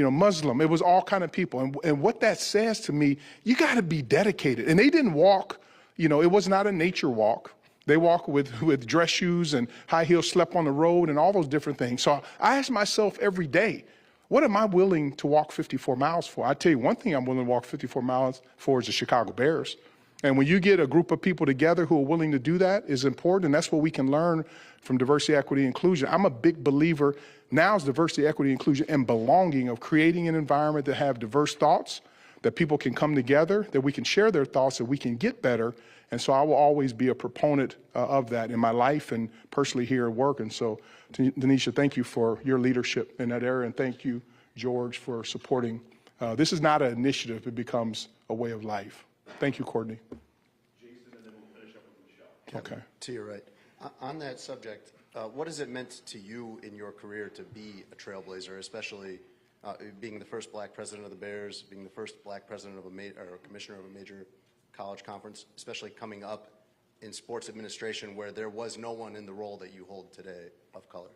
Muslim. It was all kind of people. And what that says to me, you got to be dedicated. And they didn't walk, it was not a nature walk. They walk with dress shoes and high heels, slept on the road and all those different things. So I ask myself every day, what am I willing to walk 54 miles for? I tell you one thing I'm willing to walk 54 miles for is the Chicago Bears. And when you get a group of people together who are willing to do that is important, and that's what we can learn from diversity, equity, inclusion. I'm a big believer now is diversity, equity, inclusion, and belonging of creating an environment that have diverse thoughts, that people can come together, that we can share their thoughts, that we can get better. And so I will always be a proponent of that in my life and personally here at work. And so, Denisha, thank you for your leadership in that area. And thank you, George, for supporting. This is not an initiative. It becomes a way of life. Thank you, Courtney. Jason, and then we'll finish up with Michelle. Okay. To your right. On that subject, what has it meant to you in your career to be a trailblazer, especially being the first black president of the Bears, being the first black president of or commissioner of a major college conference, especially coming up in sports administration where there was no one in the role that you hold today of color?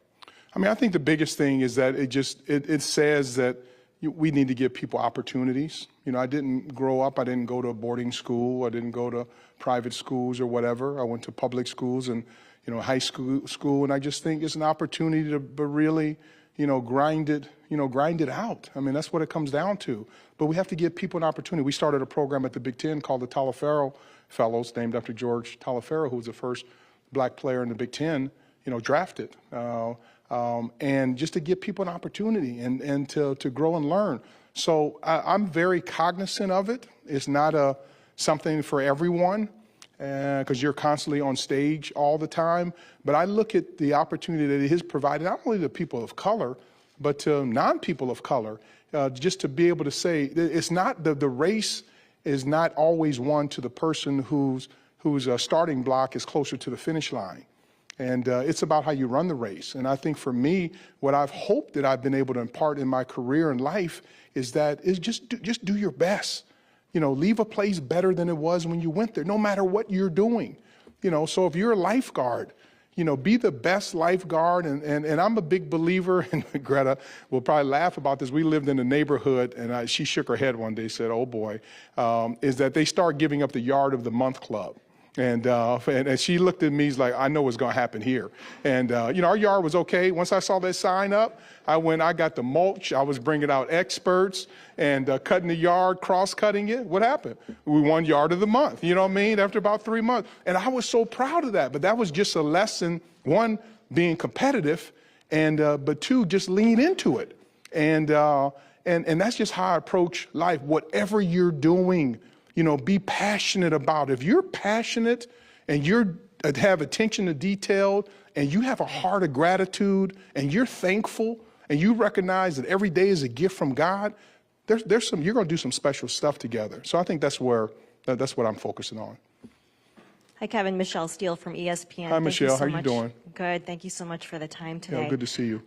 I mean, I think the biggest thing is that it says that we need to give people opportunities. I didn't grow up, I didn't go to a boarding school, I didn't go to private schools or whatever. I went to public schools and, high school, and I just think it's an opportunity to really, grind it out. I mean, that's what it comes down to. But we have to give people an opportunity. We started a program at the Big Ten called the Taliaferro Fellows, named after George Taliaferro, who was the first black player in the Big Ten, drafted. And just to give people an opportunity and to grow and learn. So I'm very cognizant of it. It's not something for everyone because you're constantly on stage all the time. But I look at the opportunity that it has provided not only to people of color, but to non-people of color, just to be able to say it's not the race is not always won to the person whose starting block is closer to the finish line. And it's about how you run the race. And I think for me, what I've hoped that I've been able to impart in my career and life is just do your best. Leave a place better than it was when you went there, no matter what you're doing. So if you're a lifeguard, be the best lifeguard. And I'm a big believer, and Greta will probably laugh about this. We lived in a neighborhood, and she shook her head one day, said, oh boy, is that they start giving up the Yard of the Month Club. And she looked at me, she's like, I know what's going to happen here. And, our yard was okay. Once I saw that sign up, I got the mulch. I was bringing out experts and cutting the yard, cross-cutting it. What happened? We won Yard of the Month, you know what I mean, after about 3 months. And I was so proud of that. But that was just a lesson, one, being competitive, and but two, just lean into it. And that's just how I approach life. Whatever you're doing, be passionate about. If you're passionate and you have attention to detail and you have a heart of gratitude and you're thankful and you recognize that every day is a gift from God, you're going to do some special stuff together. So I think that's what I'm focusing on. Hi, Kevin. Michelle Steele from ESPN. Hi, Michelle. How you doing? Good. Thank you so much for the time today. Yeah, good to see you.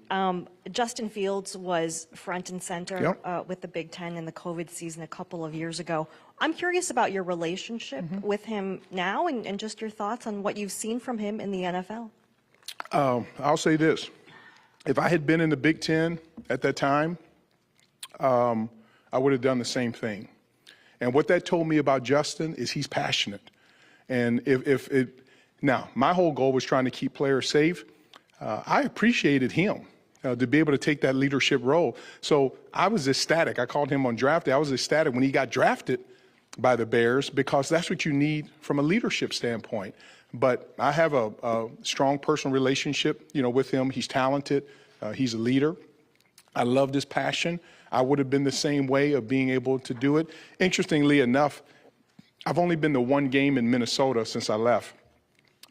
Justin Fields was front and center with the Big Ten in the COVID season a couple of years ago. I'm curious about your relationship with him now and just your thoughts on what you've seen from him in the NFL. I'll say this. If I had been in the Big Ten at that time, I would have done the same thing. And what that told me about Justin is he's passionate. And now, my whole goal was trying to keep players safe. I appreciated him to be able to take that leadership role. So I was ecstatic. I called him on draft day. I was ecstatic when he got drafted by the Bears because that's what you need from a leadership standpoint. But I have a strong personal relationship, with him. He's talented. He's a leader. I loved his passion. I would have been the same way of being able to do it. Interestingly enough, I've only been to one game in Minnesota since I left.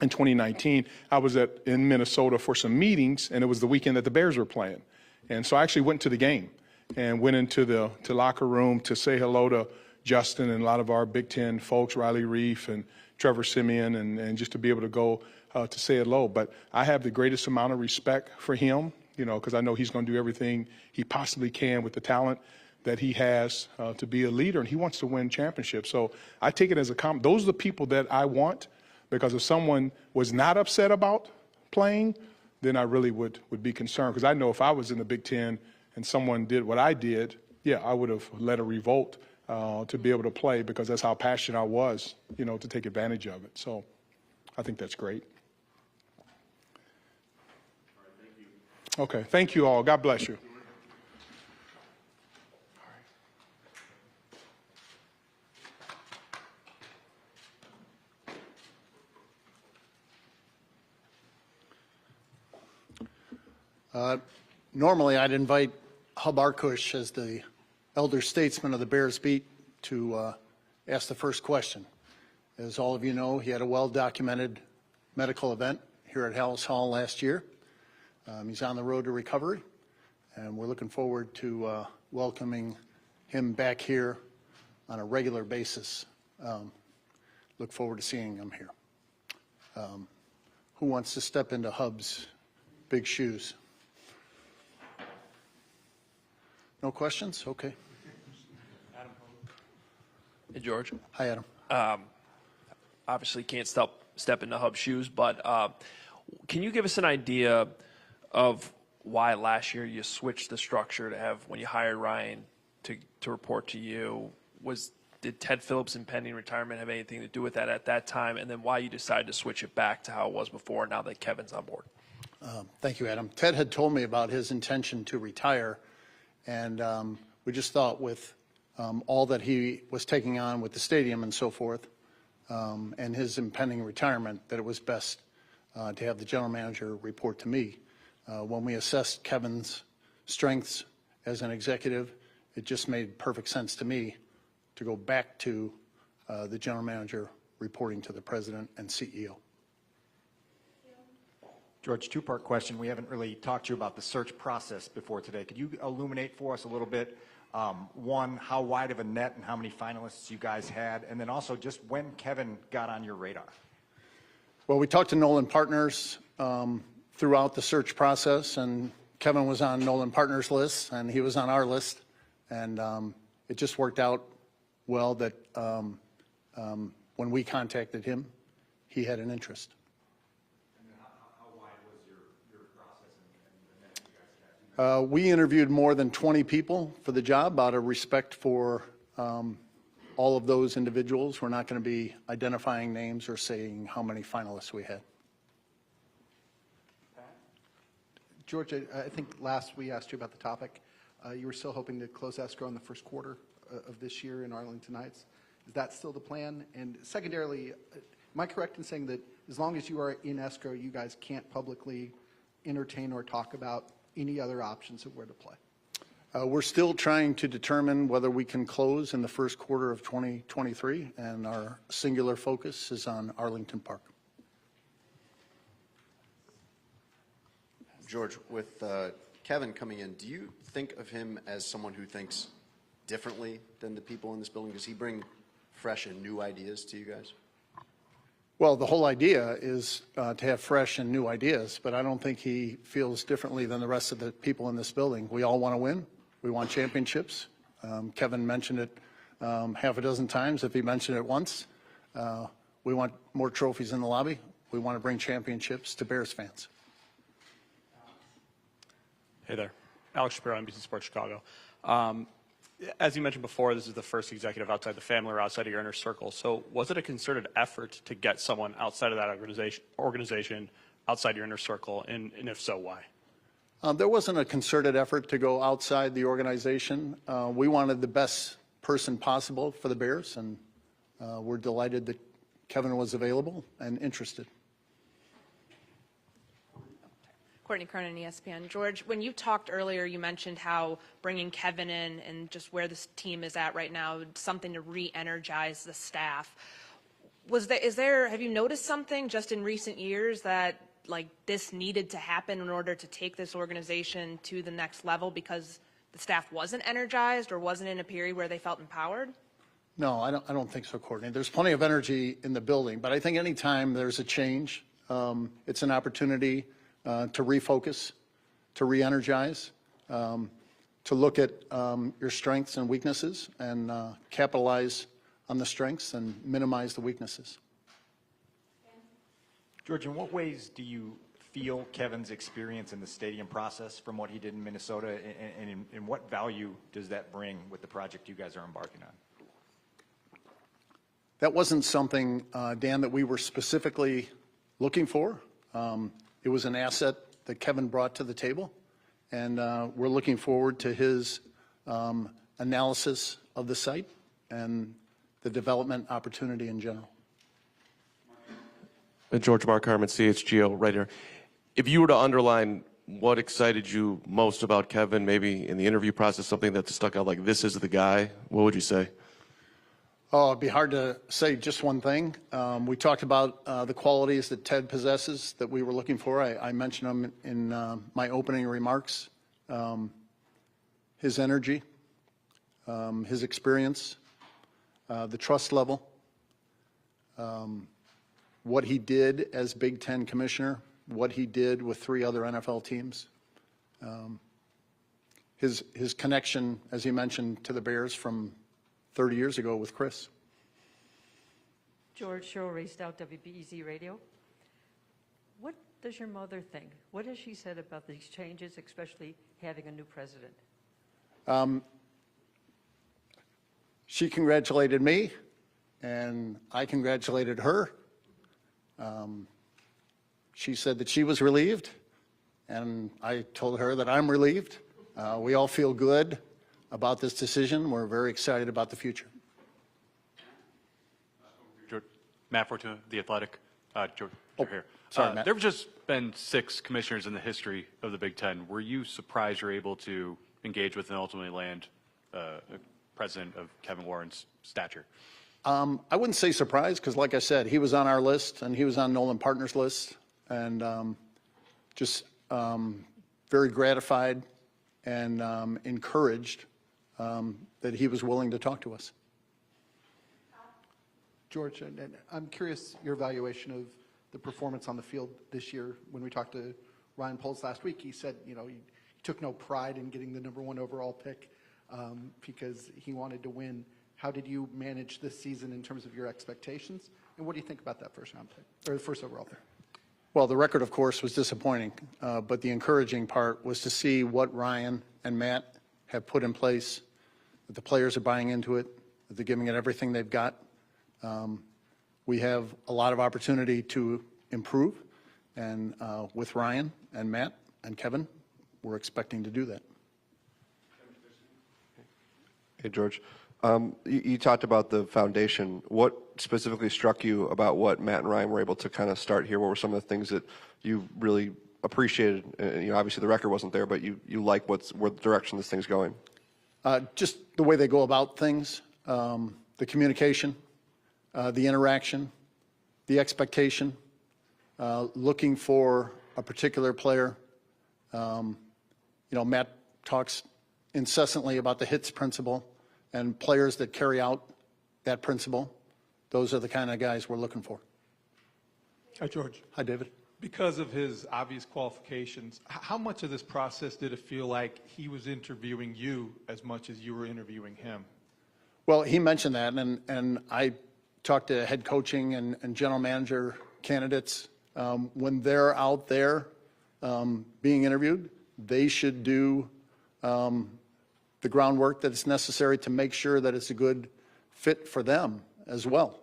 In 2019, I was in Minnesota for some meetings, and it was the weekend that the Bears were playing. And so I actually went to the game and went into the locker room to say hello to Justin and a lot of our Big Ten folks, Riley Reif and Trevor Siemian, and just to be able to go to say hello. But I have the greatest amount of respect for him, because I know he's going to do everything he possibly can with the talent that he has to be a leader, and he wants to win championships. So I take it as a compliment. Those are the people that I want, because if someone was not upset about playing, then I really would be concerned. Because I know if I was in the Big Ten and someone did what I did, I would have led a revolt to be able to play, because that's how passionate I was, to take advantage of it. So I think that's great. All right, thank you. Okay, thank you all. God bless you. Normally, I'd invite Hub Arkush as the elder statesman of the Bears beat to ask the first question. As all of you know, he had a well-documented medical event here at Hallis Hall last year. He's on the road to recovery, and we're looking forward to welcoming him back here on a regular basis. Look forward to seeing him here. Who wants to step into Hub's big shoes? No questions? Okay. Adam. Hey, George. Hi, Adam. Obviously can't step into Hub's shoes, but can you give us an idea of why last year you switched the structure to have, when you hired Ryan to report to you, did Ted Phillips' impending retirement have anything to do with that at that time, and then why you decided to switch it back to how it was before now that Kevin's on board? Thank you, Adam. Ted had told me about his intention to retire, and we just thought with all that he was taking on with the stadium and so forth, and his impending retirement, that it was best to have the general manager report to me. When we assessed Kevin's strengths as an executive, it just made perfect sense to me to go back to the general manager reporting to the president and CEO. George, two-part question. We haven't really talked to you about the search process before today. Could you illuminate for us a little bit, one, how wide of a net and how many finalists you guys had, and then also just when Kevin got on your radar? Well, we talked to Nolan Partners throughout the search process, and Kevin was on Nolan Partners' list, and he was on our list, and it just worked out well that when we contacted him, he had an interest. We interviewed more than 20 people for the job out of respect for all of those individuals. We're not going to be identifying names or saying how many finalists we had. George, I think last we asked you about the topic. You were still hoping to close escrow in the first quarter of this year in Arlington Heights. Is that still the plan? And secondarily, am I correct in saying that as long as you are in escrow, you guys can't publicly entertain or talk about any other options of where to play? We're still trying to determine whether we can close in the first quarter of 2023, and our singular focus is on Arlington Park. George, with Kevin coming in, do you think of him as someone who thinks differently than the people in this building? Does he bring fresh and new ideas to you guys? Well, the whole idea is to have fresh and new ideas, but I don't think he feels differently than the rest of the people in this building. We all want to win. We want championships. Kevin mentioned it half a dozen times. If he mentioned it once, we want more trophies in the lobby. We want to bring championships to Bears fans. Hey there. Alex Shapiro, NBC Sports Chicago. As you mentioned before, this is the first executive outside the family or outside of your inner circle. So was it a concerted effort to get someone outside of that organization outside your inner circle? And if so, why? There wasn't a concerted effort to go outside the organization. We wanted the best person possible for the Bears, and we're delighted that Kevin was available and interested. Courtney Cronin, ESPN. George, when you talked earlier, you mentioned how bringing Kevin in and just where this team is at right now, something to re-energize the staff. Have you noticed something just in recent years that like this needed to happen in order to take this organization to the next level because the staff wasn't energized or wasn't in a period where they felt empowered? No, I don't think so, Courtney. There's plenty of energy in the building, but I think anytime there's a change, it's an opportunity to refocus, to re-energize, to look at your strengths and weaknesses and capitalize on the strengths and minimize the weaknesses. George, in what ways do you feel Kevin's experience in the stadium process from what he did in Minnesota, and what value does that bring with the project you guys are embarking on? That wasn't something, Dan, that we were specifically looking for. It was an asset that Kevin brought to the table, and we're looking forward to his analysis of the site and the development opportunity in general. George, Mark Harmon, CHGO, right here. If you were to underline what excited you most about Kevin, maybe in the interview process, something that stuck out like this is the guy, what would you say? Oh, it'd be hard to say just one thing. We talked about the qualities that Ted possesses that we were looking for. I mentioned them in my opening remarks. His energy, his experience, the trust level, what he did as Big Ten commissioner, what he did with 3 other NFL teams, his connection, as he mentioned, to the Bears from 30 years ago with Chris. George, Cheryl Racedout, WBEZ Radio. What does your mother think? What has she said about these changes, especially having a new president? She congratulated me, and I congratulated her. She said that she was relieved, and I told her that I'm relieved. We all feel good about this decision. We're very excited about the future. Matt Fortuna, The Athletic. George, here. Sorry, Matt. There have just been 6 commissioners in the history of the Big Ten. Were you surprised you're able to engage with and ultimately land a president of Kevin Warren's stature? I wouldn't say surprised because, like I said, he was on our list and he was on Nolan Partner's list, and just very gratified and encouraged that he was willing to talk to us. George, and I'm curious your evaluation of the performance on the field this year. When we talked to Ryan Poles last week, he said, he took no pride in getting the #1 overall pick because he wanted to win. How did you manage this season in terms of your expectations? And what do you think about that first round pick, or the first overall pick? Well, the record, of course, was disappointing, but the encouraging part was to see what Ryan and Matt have put in place, that the players are buying into it, that they're giving it everything they've got. We have a lot of opportunity to improve, and with Ryan and Matt and Kevin, we're expecting to do that. Hey, George. You talked about the foundation. What specifically struck you about what Matt and Ryan were able to kind of start here? What were some of the things that you really appreciated? Obviously the record wasn't there, but you like where the direction this thing's going. Just the way they go about things, the communication, the interaction, the expectation, looking for a particular player. Matt talks incessantly about the HITS principle and players that carry out that principle. Those are the kind of guys we're looking for. Hi, George. Hi, David. Because of his obvious qualifications, how much of this process did it feel like he was interviewing you as much as you were interviewing him? Well, he mentioned that, and I talked to head coaching and general manager candidates. When they're out there being interviewed, they should do the groundwork that is necessary to make sure that it's a good fit for them as well.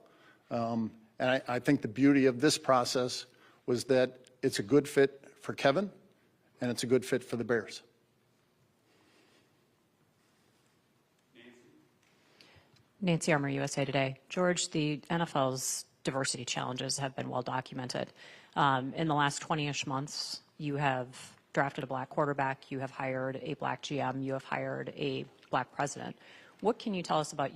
And I think the beauty of this process was that it's a good fit for Kevin, and it's a good fit for the Bears. Nancy Armour, USA Today. George, the NFL's diversity challenges have been well documented. In the last 20-ish months, you have drafted a black quarterback, you have hired a black GM, you have hired a black president. What can you tell us about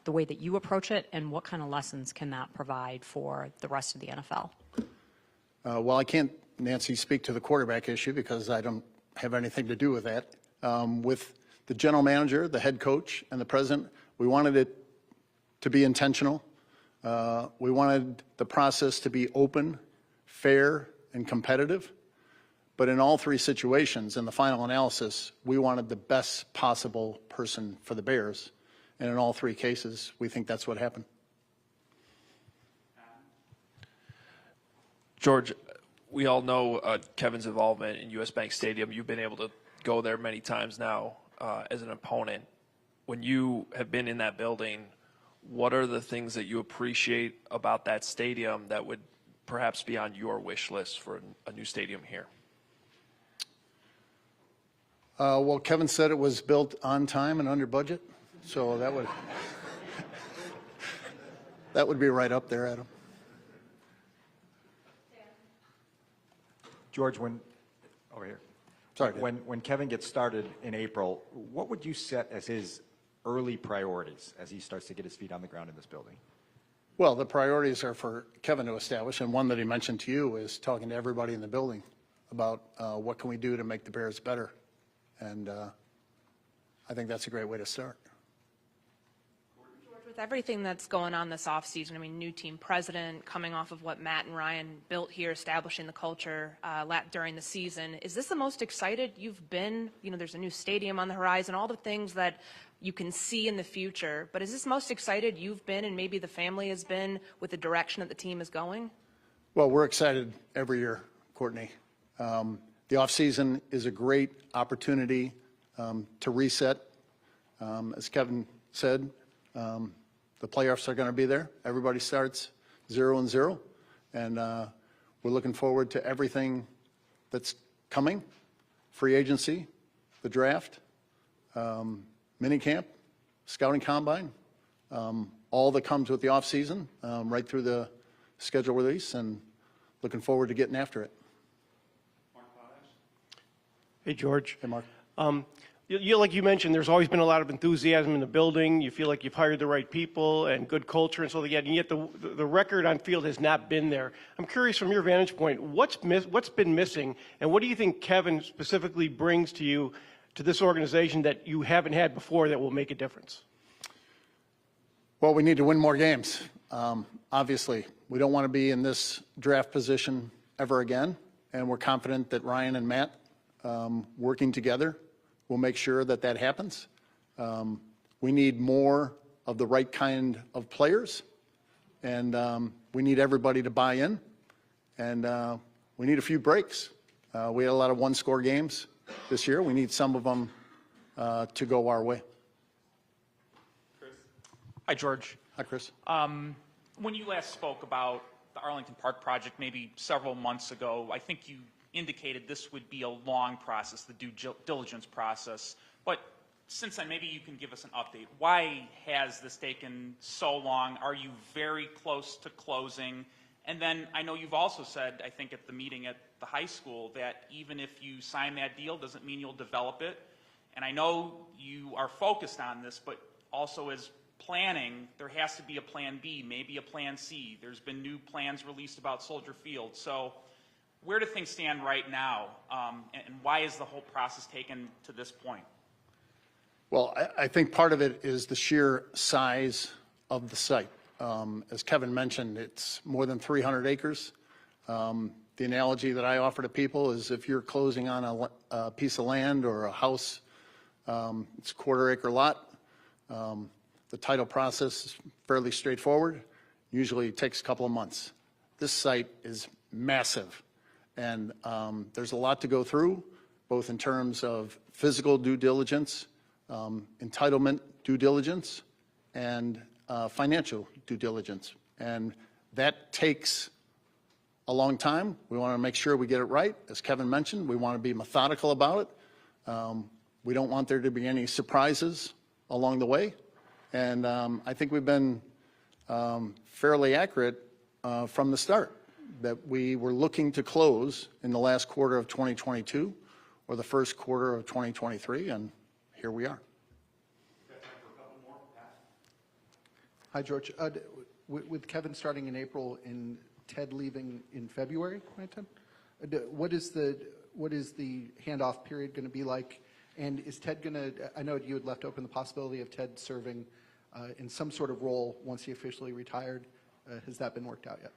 the way that you approach it, and what kind of lessons can that provide for the rest of the NFL? Well, I can't, Nancy, speak to the quarterback issue because I don't have anything to do with that. With the general manager, the head coach, and the president, we wanted it to be intentional. We wanted the process to be open, fair, and competitive. But in all three situations, in the final analysis, we wanted the best possible person for the Bears. And in all three cases, we think that's what happened. George, we all know Kevin's involvement in US Bank Stadium. You've been able to go there many times now as an opponent. When you have been in that building, what are the things that you appreciate about that stadium that would perhaps be on your wish list for a new stadium here? Well, Kevin said it was built on time and under budget, so that would be right up there, Adam. George, over here. Sorry. When Kevin gets started in April, what would you set as his early priorities as he starts to get his feet on the ground in this building? Well, the priorities are for Kevin to establish, and one that he mentioned to you is talking to everybody in the building about what can we do to make the Bears better. And I think that's a great way to start. With everything that's going on this offseason, I mean, new team president, coming off of what Matt and Ryan built here, establishing the culture during the season, is this the most excited you've been? There's a new stadium on the horizon, all the things that you can see in the future. But is this most excited you've been, and maybe the family has been, with the direction that the team is going? Well, we're excited every year, Courtney. The offseason is a great opportunity to reset. As Kevin said, the playoffs are going to be there. Everybody starts 0-0, and we're looking forward to everything that's coming: free agency, the draft, minicamp, scouting combine, all that comes with the offseason, right through the schedule release, and looking forward to getting after it. Hey, George. Hey, Mark. Like you mentioned, there's always been a lot of enthusiasm in the building. You feel like you've hired the right people and good culture and so on. And yet the record on field has not been there. I'm curious, from your vantage point, what's been missing, and what do you think Kevin specifically brings to you, to this organization, that you haven't had before that will make a difference? Well, we need to win more games. Obviously, we don't want to be in this draft position ever again, and we're confident that Ryan and Matt, working together, will make sure that that happens. We need more of the right kind of players, and we need everybody to buy in, and we need a few breaks. We had a lot of one-score games this year. We need some of them to go our way. Hi, George. Hi, Chris. When you last spoke about the Arlington Park project maybe several months ago, I think you indicated this would be a long process, the due diligence process. But since then, maybe you can give us an update. Why has this taken so long? Are you very close to closing? And then I know you've also said, I think at the meeting at the high school, that even if you sign that deal, doesn't mean you'll develop it. And I know you are focused on this, but also as planning, there has to be a plan B, maybe a plan C. There's been new plans released about Soldier Field. So where do things stand right now, and why is the whole process taken to this point? Well, I think part of it is the sheer size of the site. As Kevin mentioned, it's more than 300 acres. The analogy that I offer to people is if you're closing on a piece of land or a house, it's a quarter-acre lot. The title process is fairly straightforward. Usually it takes a couple of months. This site is massive, and there's a lot to go through, both in terms of physical due diligence, entitlement due diligence, and financial due diligence. And that takes a long time. We want to make sure we get it right. As Kevin mentioned, we want to be methodical about it. We don't want there to be any surprises along the way. And I think we've been fairly accurate from the start, that we were looking to close in the last quarter of 2022 or the first quarter of 2023, and here we are. Hi, George. With Kevin starting in April and Ted leaving in February, right, Ted? What is the handoff period going to be like? And is Ted going to, I know you had left open the possibility of Ted serving in some sort of role once he officially retired. Has that been worked out yet?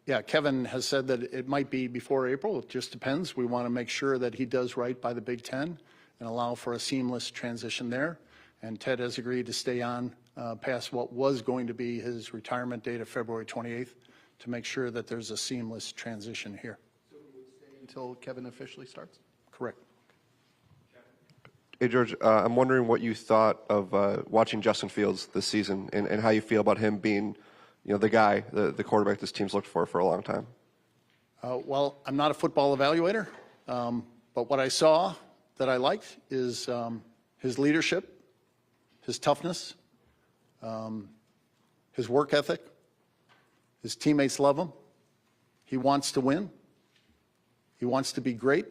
Yeah, Kevin has said that it might be before April. It just depends. We want to make sure that he does right by the Big Ten and allow for a seamless transition there. And Ted has agreed to stay on past what was going to be his retirement date of February 28th to make sure that there's a seamless transition here. So he would stay until Kevin officially starts? Correct. Hey, George, I'm wondering what you thought of watching Justin Fields this season and how you feel about him being, the guy, the quarterback this team's looked for a long time. Well, I'm not a football evaluator, but what I saw that I liked is his leadership, his toughness, his work ethic. His teammates love him. He wants to win. He wants to be great.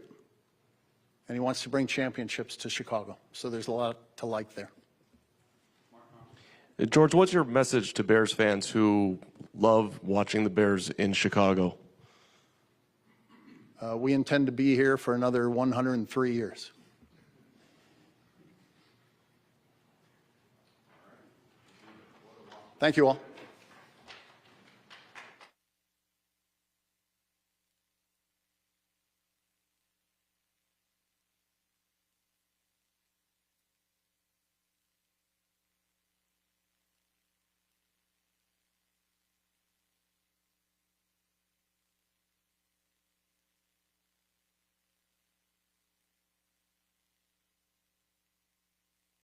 And he wants to bring championships to Chicago. So there's a lot to like there. George, what's your message to Bears fans who love watching the Bears in Chicago? We intend to be here for another 103 years. Thank you all.